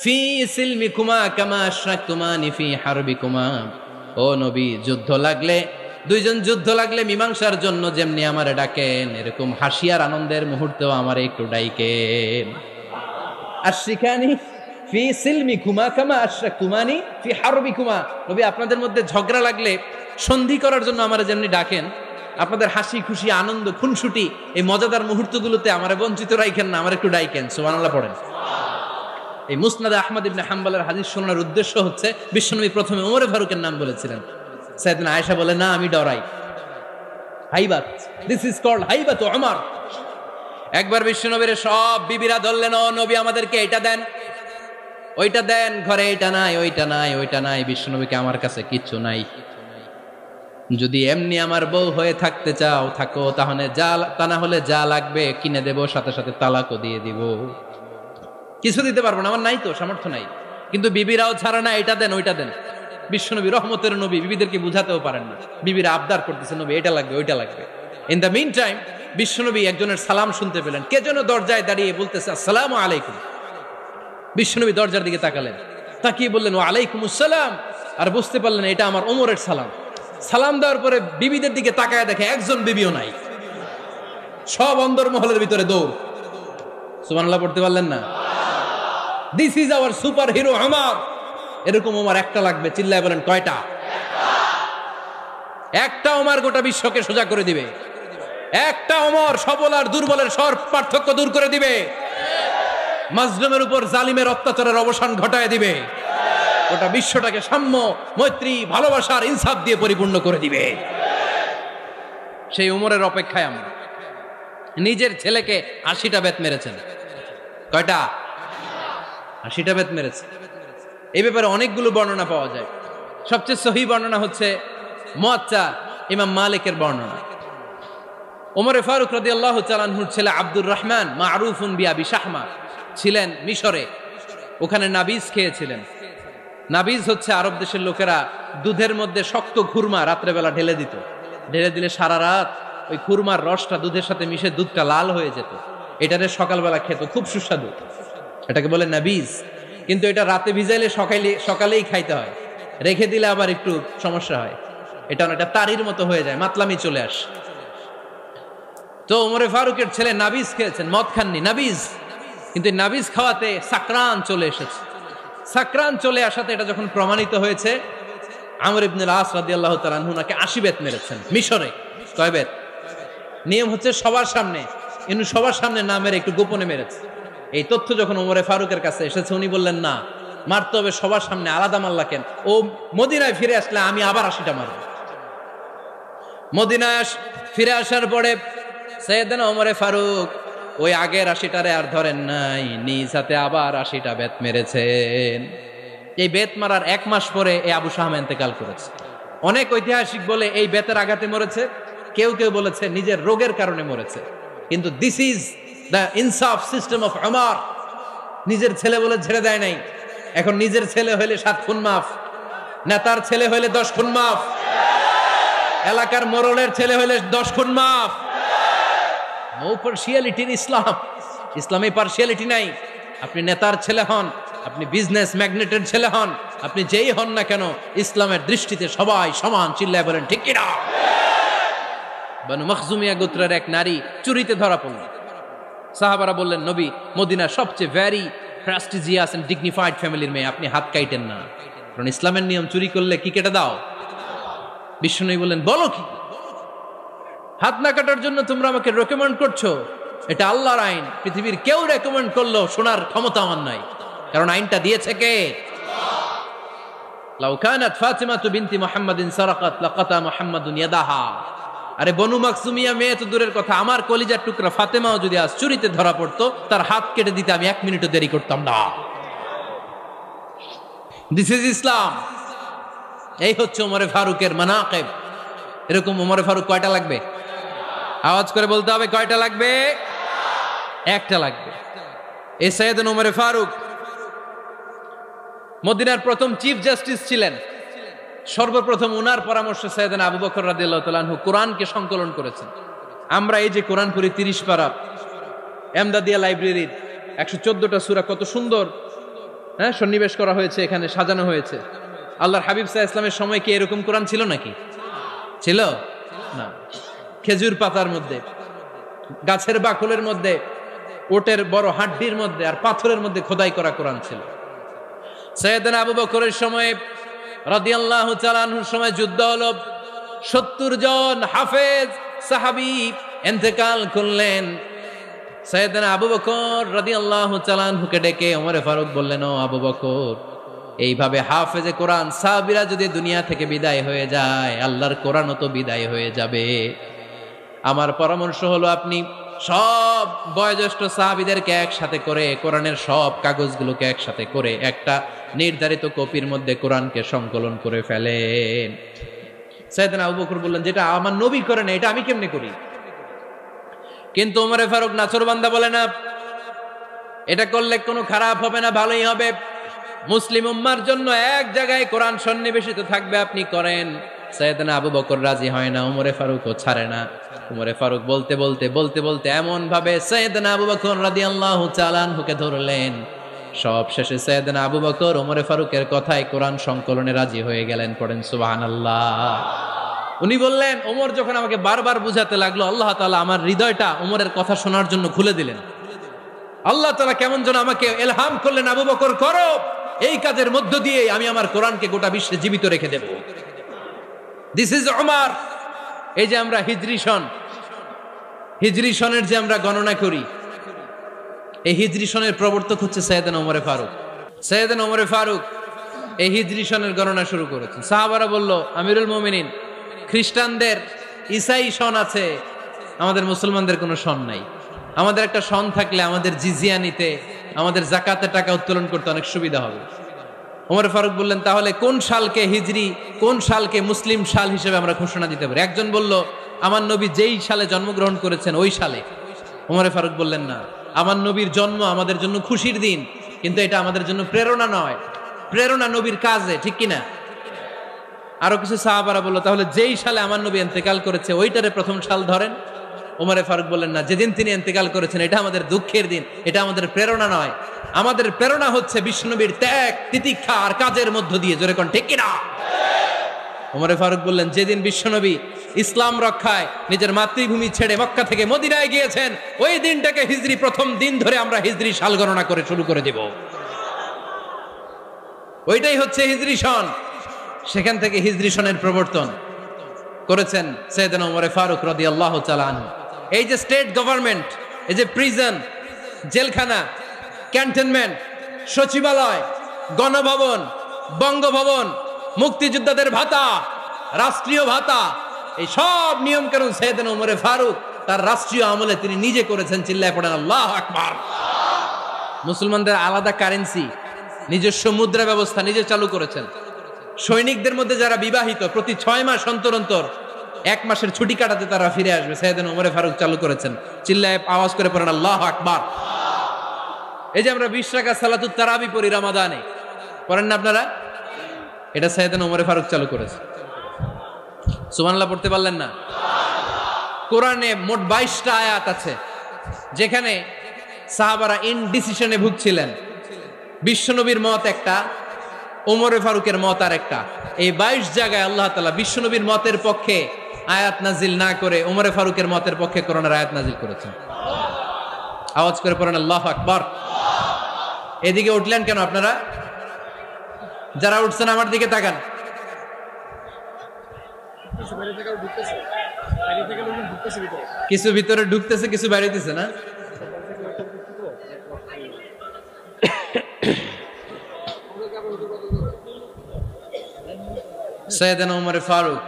ফি সিলমিকুমা কামা আশরাকতুমানি ফি হারবিকুমা। ও নবী, যুদ্ধ লাগলে, দুইজন যুদ্ধ লাগলে মীমাংসার জন্য যেমনি আমারে ডাকেন, এরকম হাসি আর আনন্দের মুহূর্তেও আমারে একটু ডাইকেন। আশরিকানি ফি সিলমিকুমা কামা আশরাকতুমানি ফি হারবিকুমা। নবী, আপনাদের মধ্যে ঝগড়া লাগলে সন্ধি করার জন্য আমারে যেমনি ডাকেন, আপনাদের হাসি খুশি আনন্দ খুনসুটি এই মজাদার মুহূর্তগুলোতে আমারে বঞ্চিত রাখেন না, আমার একটু ডাইকেন। সুবহানাল্লাহ পড়েন। এই মুসনাদে আহমদ ইবনে হাম্বলের হাদিস শোনার উদ্দেশ্য হচ্ছে, বিশ্বনবী প্রথমে ওমর ফারুকের নাম বলেছিলেন। সাইয়েদনা আয়েশা বলে, না আমি ডরাই। হাইবাত, দিস ইজ কল্ড হাইবাত ওমর। একবার বিশ্বনবীর সব বিবিরা ধরলেন, ও নবী আমাদেরকে এটা দেন, ওইটা দেন, ঘরে এটা নাই, ওইটা নাই, ওইটা নাই। বিশ্বনবীকে, আমার কাছে কিচ্ছু নাই, যদি এমনি আমার বউ হয়ে থাকতে চাও থাকো, তাহলে তা না হলে যা লাগবে কিনে দেব, সাথে সাথে তালাকও দিয়ে দিব। কিছু দিতে পারবো না, আমার নাই তো, সামর্থ্য নাই। কিন্তু বিবিরাও ছাড়া না, এটা দেন ওইটা দেন। বিশ্বনবী রহমতের নবী, বিবিদেরকে বুঝাতেও পারেন না। বিবিরা আবদার করতেছে, নবী এটা লাগবে ওইটা লাগবে। ইন দ্য মিন টাইম বিশ্বনবী একজনের সালাম শুনতে পেলেন। কে যেন দরজায় দাঁড়িয়ে বলতেছে, আসসালামু আলাইকুম। বিশ্বনবী দরজার দিকে তাকালেন, তাকিয়ে বললেন, ওয়া আলাইকুমুস সালাম। আর বুঝতে পারলেন এটা আমার ওমরের সালাম। সালাম দেওয়ার পরে বিবিদের দিকে তাকায় দেখে একজন বিবিও নাই, সব অন্দরমহলের ভিতরে দৌড়। সুবহানাল্লাহ পড়তে পারলেন না? This is our super hero Omar. এরকম ওমর একটা লাগবে, চিল্লায় বলেন কয়টা? একটা ওমর গোটা বিশ্বকে সোজা করে দিবে। একটা ওমর সবল আর দুর্বলের সব পার্থক্য দূর করে দিবে। মাজলুমের উপর জালিমের অত্যাচারের অবসান ঘটায় দিবে। গোটা বিশ্বটাকে সাম্য, মৈত্রী, ভালোবাসার ইনসাফ দিয়ে পরিপূর্ণ করে দিবে। সেই উমরের অপেক্ষায় আমরা। নিজের ছেলেকে 80টা বেত মেরেছেন। কয়টা? 80টা বেত মেরেছে। এই ব্যাপারে অনেকগুলো বর্ণনা পাওয়া যায়। সবচেয়ে সহিহ বর্ণনা হচ্ছে মুয়াত্তা ইমাম মালিকের বর্ণনা। ওমর ফারুক রাদিয়াল্লাহু তাআলা আনহুর ছেলে আব্দুর রহমান মারুফুন বিআবি শাহমা ছিলেন মিশরে। ওখানে নাবিজ খেয়েছিলেন। নাবিজ হচ্ছে আরব দেশের লোকেরা দুধের মধ্যে শক্ত খুরমা রাত্রেবেলা ঢেলে দিত। ঢেলে দিলে সারা রাত ওই খুরমার রসটা দুধের সাথে মিশে দুধটা লাল হয়ে যেত। এটারে সকালবেলা খেত, খুব সুস্বাদু। এটাকে বলে নাবিজ। কিন্তু এটা রাতে ভিজাইলে সকালেই খাইতে হয়, রেখে দিলে আবার একটু সমস্যা হয়। এটা অনেকটা তারির মতো হয়ে যায়, মাতলামি চলে আসে। তো ওমরে ফারুকের ছেলে নাবিজ খেয়েছেন, মদ খাননি, নাবিজ। কিন্তু নাবিজ খাওয়াতে সাকরান চলে এসেছে। সাকরান চলে আসাতে এটা যখন প্রমাণিত হয়েছে, আমর ইবনুল আস রাদিয়াল্লাহু তাআলা আনহু নাকি 80 বেত মেরেছেন মিশরে। কয় বেত? নিয়ম হচ্ছে সবার সামনে, কিন্তু সবার সামনে না মেরে একটু গোপনে মেরেছে। এই তথ্য যখন ওমরে ফারুকের কাছে এসেছে, উনি বললেন, না, মারতে হবে সবার সামনে, আলাদা মারলা কেন? ও মদিনায় ফিরে আসলে আমি আবার 80টা মারব। মদিনায় ফিরে আসার পরে সাইয়েদনা ওমরে ফারুক ওই আগের 80টারে আর ধরেন নাই, নিজ হাতে আবার 80টা বেত মেরেছেন। এই বেত মারার 1 মাস পরে এই আবু শাহমা ইন্তেকাল করেছে। অনেক ঐতিহাসিক বলে এই বেতের আঘাতে মরেছে, কেউ কেউ বলেছে নিজের রোগের কারণে মরেছে। কিন্তু দিস ইজ দ্য ইনসাফ সিস্টেম অফ ওমর। নিজের ছেলে বলে ছেড়ে দেয় নাই। এখন নিজের ছেলে হইলে 7 খুন মাফ, নেতার ছেলে হইলে 10 খুন মাফ, এলাকার মোড়লের ছেলে হইলে 10 খুন মাফ। নো পার্সিয়ালিটি ইন ইসলাম। ইসলামে পার্সিয়ালিটি নাই। আপনি নেতার ছেলে হন, আপনি বিজনেস ম্যাগনেটের ছেলে হন, আপনি যেই হন না কেন, ইসলামের দৃষ্টিতে সবাই সমান। চিল্লায় বলেন ঠিক কিনা? বনু মখজুমিয়া গোত্রের এক নারী চুরিতে ধরা পড়ল। সাহাবারা বললেন, নবী, মদিনার সবচেয়ে ভেরি প্রেস্টিজিয়াস এন্ড ডিগনিফাইড ফ্যামিলির মেয়ে, আপনি হাত কাটেন না, কারণ ইসলামের নিয়ম চুরি করলে কি কেটে দাও। বিশ্বনবী বললেন, বলো কি, হাত না কাটার জন্য তোমরা আমাকে রেকমেন্ড করছো? এটা আল্লাহর আইন, পৃথিবীর কেউ রেকমেন্ড করলো শোনার ক্ষমতা আমার নাই, কারণ আইনটা দিয়েছে কে? লাউ কানাত ফাতিমাতু বিনতি মুহাম্মাদিন সারাকাত লাকাতা মুহাম্মাদুন ইয়াদাহা। আরে বনু মাকসুমিয়া মেয়ে তো দূরের কথা, আমার কলিজার টুকরা ফাতেমাও যদি আজ চুরিতে ধরা পড়তো, তার হাত কেটে দিতে আমি 1 মিনিটও দেরি করতাম না। দিস ইজ ইসলাম। এই হচ্ছে ওমরে ফারুকের মানাকিব। এরকম ওমরে ফারুক কয়টা লাগবে? আওয়াজ করে বলতে হবে, কয়টা লাগবে? একটা লাগবে। এই সাইয়েদনা ওমরে ফারুক মদিনার প্রথম চিফ জাস্টিস ছিলেন। সর্বপ্রথম উনার পরামর্শে সাইয়েদনা আবু বকর রাদিয়াল্লাহু তাআলা আনহু কোরআনকে সংকলন করেছেন। আমরা এই যে কোরআন পড়ি 30 পারা, এমদাদিয়া লাইব্রেরির 114টা সূরা, কত সুন্দর সন্নিবেশ করা হয়েছে, এখানে সাজানো হয়েছে। আল্লাহর হাবিব সাল্লাল্লাহু আলাইহি ওয়াসাল্লামের সময় কি এরকম কোরআন ছিল নাকি? ছিল না। খেজুর পাতার মধ্যে, গাছের বাকলের মধ্যে, ওটের বড় হাড্ডির মধ্যে আর পাথরের মধ্যে খোদাই করা কোরআন ছিল। সাইয়েদনা আবু বকরের সময় রাদিয়াল্লাহু তাআলা আনহুর সময় যুদ্ধ হলো, 70 জন হাফেজ সাহাবী ইন্তেকাল করলেন। সাইয়েদনা আবু বকর রাদিয়াল্লাহু তাআলা আনহুকে ডেকে ওমরে ফারুক বললেন, ও আবু বকর, এইভাবে হাফেজে কোরআন সাহাবীরা যদি দুনিয়া থেকে বিদায় হয়ে যায়, আল্লাহর কোরআনও তো বিদায় হয়ে যাবে। আমার পরামর্শ হলো, আপনি সব বয়োজ্যেষ্ঠ সাহাবীদেরকে একসাথে করে কোরআনের সব কাগজগুলোকে একসাথে করে একটা নির্ধারিত কপির মধ্যে কোরআনকে সংকলন করে ফেলেন। সাইয়েদনা আবু বকর বললেন, যেটা আমার নবী করে না, এটা আমি কেমনে করি? কিন্তু ওমরে ফারুক নাছরবান্দা বলে না, এটা করলে কোনো খারাপ হবে না, ভালোই হবে। মুসলিম উম্মার জন্য এক জায়গায় কোরআন সন্নিবেশিত থাকবে, আপনি করেন। সাইয়েদনা আবু বকর রাজি হয় না, ওমরে ফারুকও ছাড়ে না। ওমরে ফারুক বলতে বলতে বলতে বলতে এমন ভাবে সাইয়েদনা আবু বকর রাদিয়াল্লাহু তাআলা আনহুকে ধরলেন, সব শেষে সাইয়েদনা আবু বকর ওমরে ফারুকের কথায় কোরআন সংকলনে রাজি হয়ে গেলেন। পড়েন সুবহানাল্লাহ। উনি বললেন, ওমর যখন আমাকে বারবার বুঝাতে লাগলো, আল্লাহ তাআলা আমার হৃদয়টা ওমরের কথা শোনার জন্য খুলে দিলেন। আল্লাহ তাআলা কেমন যেন আমাকে ইলহাম করলেন, আবু বকর করো, এই কাজের মধ্য দিয়ে আমি আমার কোরআনকে গোটা বিশ্বে জীবিত রেখে দেব। This is Omar. এই যে আমরা হিজরি সনের যে আমরা গণনা করি, এই হিজরি সনের প্রবর্তক হচ্ছে সাইয়েদনা ওমরে ফারুক। সাইয়েদনা ওমরে ফারুক এই হিজরি সনের গণনা শুরু করেছেন। সাহাবারা বলল, আমিরুল মুমিনিন, খ্রিস্টানদের ঈসাই সন আছে, আমাদের মুসলমানদের কোনো সন নাই। আমাদের একটা সন থাকলে আমাদের জিজিয়া নিতে, আমাদের যাকাতের টাকা উত্তোলন করতে অনেক সুবিধা হবে। ওমর ফারুক বললেন, তাহলে কোন সালকে হিজরি, কোন সালকে মুসলিম সাল হিসেবে আমরা ঘোষণা দিতে পারি? একজন বলল, আমার নবী যেই সালে জন্মগ্রহণ করেছেন ওই সালে। ওমর ফারুক বললেন, না, আমার নবীর জন্ম আমাদের জন্য খুশির দিন, কিন্তু এটা আমাদের জন্য প্রেরণা নয়। প্রেরণা নবীর কাজে, ঠিক কিনা? আরো কিছু সাহাবারা বলল, তাহলে যেই সালে আমার নবী ইন্তেকাল করেছে ওইটারে প্রথম সাল ধরেন। ওমর ফারুক বললেন, না, যেদিন তিনি ইন্তেকাল করেছেন এটা আমাদের দুঃখের দিন, এটা আমাদের প্রেরণা নয়। আমাদের প্রেরণা হচ্ছে বিষ্ণুনবীর ত্যাগ, তিতিক্ষা আর কাজের মধ্য দিয়ে। জোরে কোন ঠিক কিনা? ওমর ফারুক বললেন, যেদিন বিশ্বনবী ইসলাম রক্ষায় নিজের মাতৃভূমি ছেড়ে মক্কা থেকে মদিনায় গিয়েছেন, ওই দিনটাকে হিজরি প্রথম দিন ধরে আমরা হিজরি সাল গণনা করে শুরু করে দেব। ওইটাই হচ্ছে হিজরি সন। সেখান থেকে হিজরি সনের প্রবর্তন করেছেন সাইয়েদনা ওমর ফারুক রাদিয়াল্লাহু তাআলা আনহু। এই যে স্টেট গভর্নমেন্ট, এই যে প্রিজন, জেলখানা, ক্যান্টনমেন্ট, সচিবালয়, গণভবন, বঙ্গভবন, মুক্তিযোদ্ধাদের ভাতা, রাষ্ট্রীয় ভাতা, এই সব নিয়ম কানুন সাইয়েদনা ওমর ফারুক তার রাষ্ট্রীয় আমলে তিনি নিজে করেছেন। চিল্লায় পড়েন আল্লাহু আকবার। মুসলমানদের আলাদা কারেন্সি, নিজস্ব মুদ্রা ব্যবস্থা নিজে চালু করেছেন। সৈনিকদের মধ্যে যারা বিবাহিত, প্রতি 6 মাস অন্তর অন্তর 1 মাসের ছুটি কাটাতে তারা ফিরে আসবে, সাইয়েদনা ওমর ফারুক চালু করেছেন। চিল্লায় আওয়াজ করে পড়েন আল্লাহু আকবার। এই যে আমরা 20 রাকাত সালাতুত তারাবি পড়ি রমাদানে, পড়েন না আপনারা? এটা সাইয়েদনা ওমর ফারুক চালু করেছে। সুবহানাল্লাহ পড়তে পারলেন না? কোরআনে মোট 22টা আয়াত আছে যেখানে সাহাবারা ইনডিসিশনে ভুগছিলেন। বিশ্বনবীর মত একটা, ওমর ফারুকের মত আর একটা। এই 22 জায়গায় আল্লাহ তাআলা বিশ্বনবীর মতের পক্ষে আয়াত নাজিল না করে ওমরে ফারুকের মতের পক্ষে করোনার আয়াত নাজিল করেছেন। আওয়াজ করে পড়েন আল্লাহু আকবার। এদিকে উঠলেন কেন আপনারা? যারা উঠছেন আমার দিকে তাকান। কিছু ভিতরে ঢুকতেছে, কিছু বাইরেতেছে না? সাইয়েদনা ওমর ফারুক,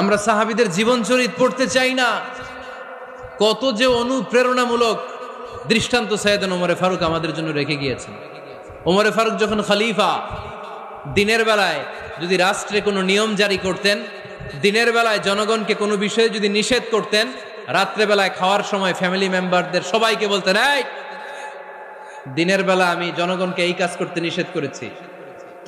আমরা সাহাবীদের জীবন চরিত পড়তে চাই না, কত যে অনুপ্রেরণামূলক দৃষ্টান্ত সাইয়েদনা ওমর ফারুক আমাদের জন্য রেখে গিয়েছেন। ওমর ফারুক যখন খলিফা, দিনের বেলায় যদি রাষ্ট্রে কোনো নিয়ম জারি করতেন, দিনের বেলায় জনগণকে কোনো বিষয়ে যদি নিষেধ করতেন, রাত্রে বেলায় খাওয়ার সময় ফ্যামিলি মেম্বারদের সবাইকে বলতেন, এই দিনের বেলা আমি জনগণকে এই কাজ করতে নিষেধ করেছি,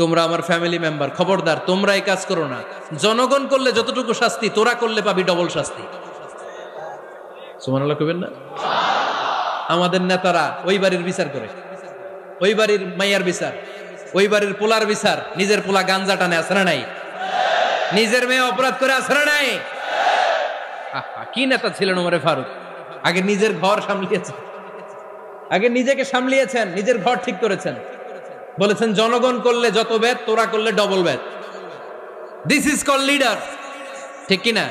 তোমরা আমার ফ্যামিলি মেম্বার, খবরদার তোমরা এই কাজ করো না। জনগণ করলে যতটুকু শাস্তি, তোরা করলে পাবি ডবল শাস্তি। সুবহানাল্লাহ কইবেন না? আমাদের নেতারা ওই বাড়ির বিচার করে, ওই বাড়ির মাইয়ার বিচার, ওই বাড়ির পোলার বিচার, নিজের পোলা গাঞ্জা টানে, আছে না নাই? নিজের মেয়ে অপরাধ করে, আছে না নাই? কি নেতা ছিলেন ওমর ফারুক! আগে নিজের ঘর সামলিয়েছেন, আগে নিজেকে সামলিয়েছেন, নিজের ঘর ঠিক করেছেন, বলেছেন জনগণ করলে যত বেদ, তোরা করলে double Veda. This is call leader, ঠিক কিনা?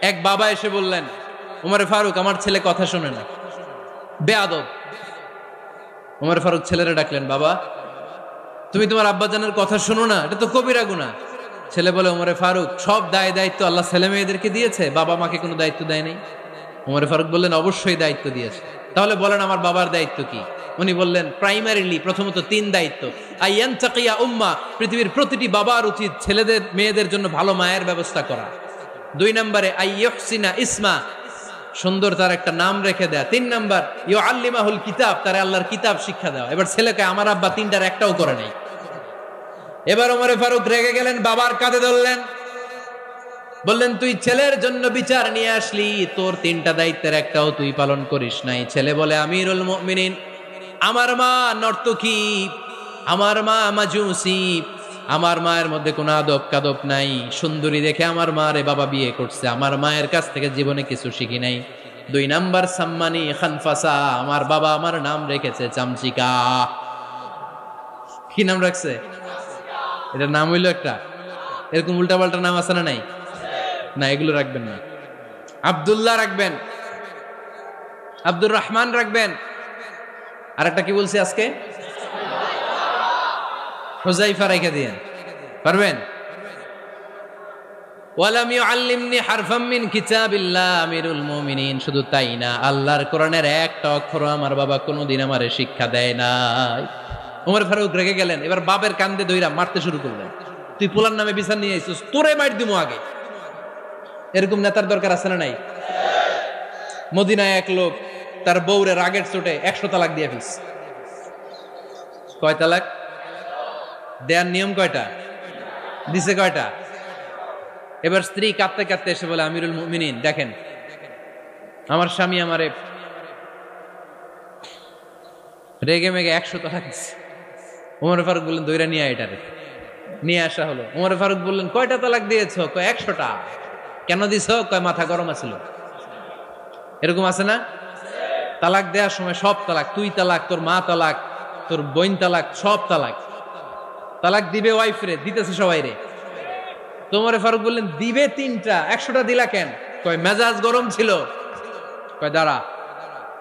এক বাবা এসে বললেন, ওমর ফারুক আমার ছেলে কথা শোনে না, বেয়াদব। ওমর ফারুক ছেলেরা ডাকলেন, বাবা তুমি তোমার আব্বাজানের কথা শোনো না, এটা তো কবিরা গুনাহ। ছেলে বলে, ওমর ফারুক সব দায় দায়িত্ব আল্লাহ ছেলে মেয়েদেরকে দিয়েছে, বাবা মাকে কোনো দায়িত্ব দেয় নাই। ওমর ফারুক বললেন, অবশ্যই দায়িত্ব দিয়েছে। তাহলে বলেন আমার বাবার দায়িত্ব কি? উনি বললেন, প্রাইমারিলি প্রথমত 3 দায়িত্ব। আইয়ান তাকিয়া উম্মা, পৃথিবীর প্রতিটি বাবার উচিত ছেলেদের মেয়েদের জন্য ভালো মায়ের ব্যবস্থা করা। 2 নম্বরে আইয়ুহসিনা ইসমা, সুন্দর তার একটা নাম রেখে দেয়া। 3 নাম্বার ইউআল্লিমাহুল কিতাব, তার আল্লাহর কিতাব শিক্ষা দেওয়া। এবার ছেলেকে আমার আব্বা 3টার একটাও করে নাই। এবার ওমর ফারুক রেগে গেলেন, বাবার কাঁধে ধরলেন, বললেন তুই ছেলের জন্য বিচার নিয়ে আসলি, তোর 3টা দায়িত্বের একটাও তুই পালন করিস নাই। ছেলে বলে, আমিরুল মুমিনিন, আমার মা নর্তকী, আমার মা মাজুসি, আমার মায়ের মধ্যে কোনো আদব কাদব নাই, সুন্দরী দেখে আমার মারে বাবা বিয়ে করছে, আমার মায়ের কাছ থেকে জীবনে কিছু শিখি নাই। 2 নাম্বার সাম্মানি খানফাসা, আমার বাবা আমার নাম রেখেছে চামচিকা। কি নাম রাখছে? এটা নাম হইলো একটা, এরকম উল্টাপাল্টা নাম আছে না নাই? না, এগুলো রাখবেন না। আব্দুল্লাহ রাখবেন, আব্দুর রহমান রাখবেন, আর একটা কি বলছি আজকে? হুযায়ফা রেখে দিয়েন, পারবেন? ওয়ালাম ইউআল্লিমনি হারফাম মিন কিতাবিল্লাহ, আমিরুল মুমিনিন। শুধু তাই না, আল্লাহর কোরআনের একটা অক্ষর আমার বাবা কোনোদিন আমারে শিক্ষা দেয় নাই। ওমর ফারুক রেগে গেলেন, এবার বাপের কান্দে দইরা মারতে শুরু করলেন। তুই পোলার নামে বিচার নিয়ে আইছিস, তোরে মার দিমু আগে। এরকম নেতার দরকার আছে না নাই? মদিনায় এক লোক তার বউরে রাগের চোটে 100 তালাক দিয়ে ফেলছে। কয় তালাক দেয়ার নিয়ম? কয়টা দিছে? কয়টা? এবার স্ত্রী কাঁদতে কাঁদতে এসে বলে, আমিরুল মুমিনিন দেখেন, আমার স্বামী আমারে রেগে মেগে 100 তালাক দিচ্ছে। ওমর ফারুক বললেন, দইরা নিয়ে এটারে। নিয়ে আসা হলো। ওমর ফারুক বললেন, কয়টা তালাক দিয়েছ? কয় 100টা। কেন দিছ? কয় মাথা গরম আছিল। এরকম আছে না? তালাক দেওয়ার সময় সব তালাক, তুই তালাক, তোর মা তালাক, তোর বোন তালাক, সব তালাক। তালাক দিবে ওয়াইফ রে, দিতেছে সবাই রে। ওমর ফারুক বললেন, দিবে 3টা, 100টা দিলা কেন? কয় মেজাজ গরম ছিল। কয় দাঁড়া,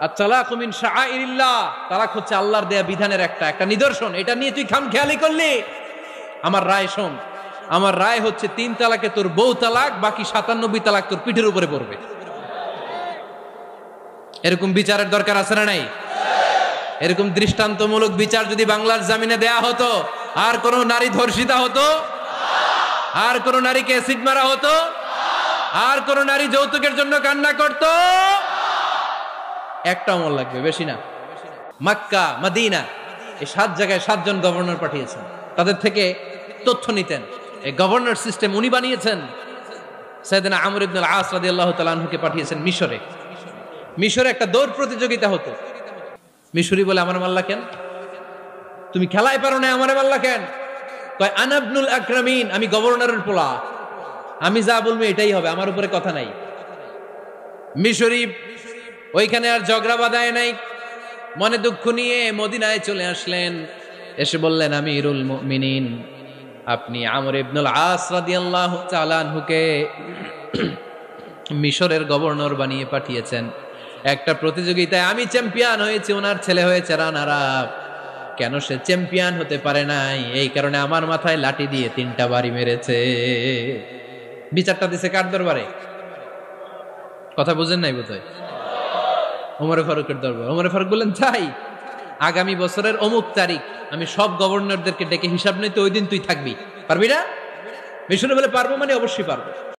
আত-তালাকু মিন শাআইরিল্লাহ, তালাক হচ্ছে আল্লাহর দেয়া বিধানের একটা নিদর্শন, এটা নিয়ে তুই খামখেয়ালি করলি। আমার রায় শোন, আমার রায় হচ্ছে 3 তালাকে তোর বউ তালাক, বাকি 97 তালাক তোর পিঠের উপরে পড়বে। এরকম বিচারের দরকার আছে না নাই? এরকম দৃষ্টান্তমূলক বিচার যদি বাংলার জমিনে দেয়া হতো, আর কোন নারী ধর্ষিতা হতো? আর কোন নারীকে অ্যাসিড মারা হতো? আর কোন নারী যৌতুকের জন্য কান্না করতো? একটা আমল লাগবে, বেশি না। মক্কা, মদিনা, এই 7 জায়গায় 7 জন গভর্নর পাঠিয়েছেন, তাদের থেকে তথ্য নিতেন। এই গভর্নর সিস্টেম উনি বানিয়েছেন। সাইয়েদনা আমর ইবনে আল আস রাদিয়াল্লাহু তাআলা আনহুকে পাঠিয়েছেন মিশরে। মিশরে একটা দৌড় প্রতিযোগিতা হতো। মিশরি বলে, আমার মাল্লা কেন? তুমি খেলায় পারো না, আমারে মাল্লা কেন? কয় আনা ইবনুল আকরামিন, আমি গভর্নরের পোলা। আমি যা বলবো এটাই হবে, আমার উপরে কথা নাই। মিশরি ওইখানে আর ঝগড়া বাঁধায় নাই, মনে দুঃখ নিয়ে মদিনায় চলে আসলেন। এসে বললেন, আমিরুল মুমিনিন, আপনি আমর ইবনুল আস রাদিয়াল্লাহু তাআলা আনহুকে মিশরের গভর্নর বানিয়ে পাঠিয়েছেন। একটা প্রতিযোগিতায় আমি চ্যাম্পিয়ন হয়েছি, ওনার ছেলে হয়েছে রানার আপ। কেন সে চ্যাম্পিয়ন হতে পারে নাই? এই কারণে আমার মাথায় লাঠি দিয়ে 3টা বাড়ি মেরেছে। বিচারটা দিছে কার দরবারে? কথা বুঝেন নাই বোধহয়? ওমরে ফারুকের দরবার। ওমরে ফারুক বললেন, তাই আগামী বছরের অমুক তারিখ আমি সব গভর্নরদেরকে ডেকে হিসাব নিতে, ওই দিন তুই থাকবি, পারবি না? মিশরে বলে, পারবো মানে অবশ্যই পারবো।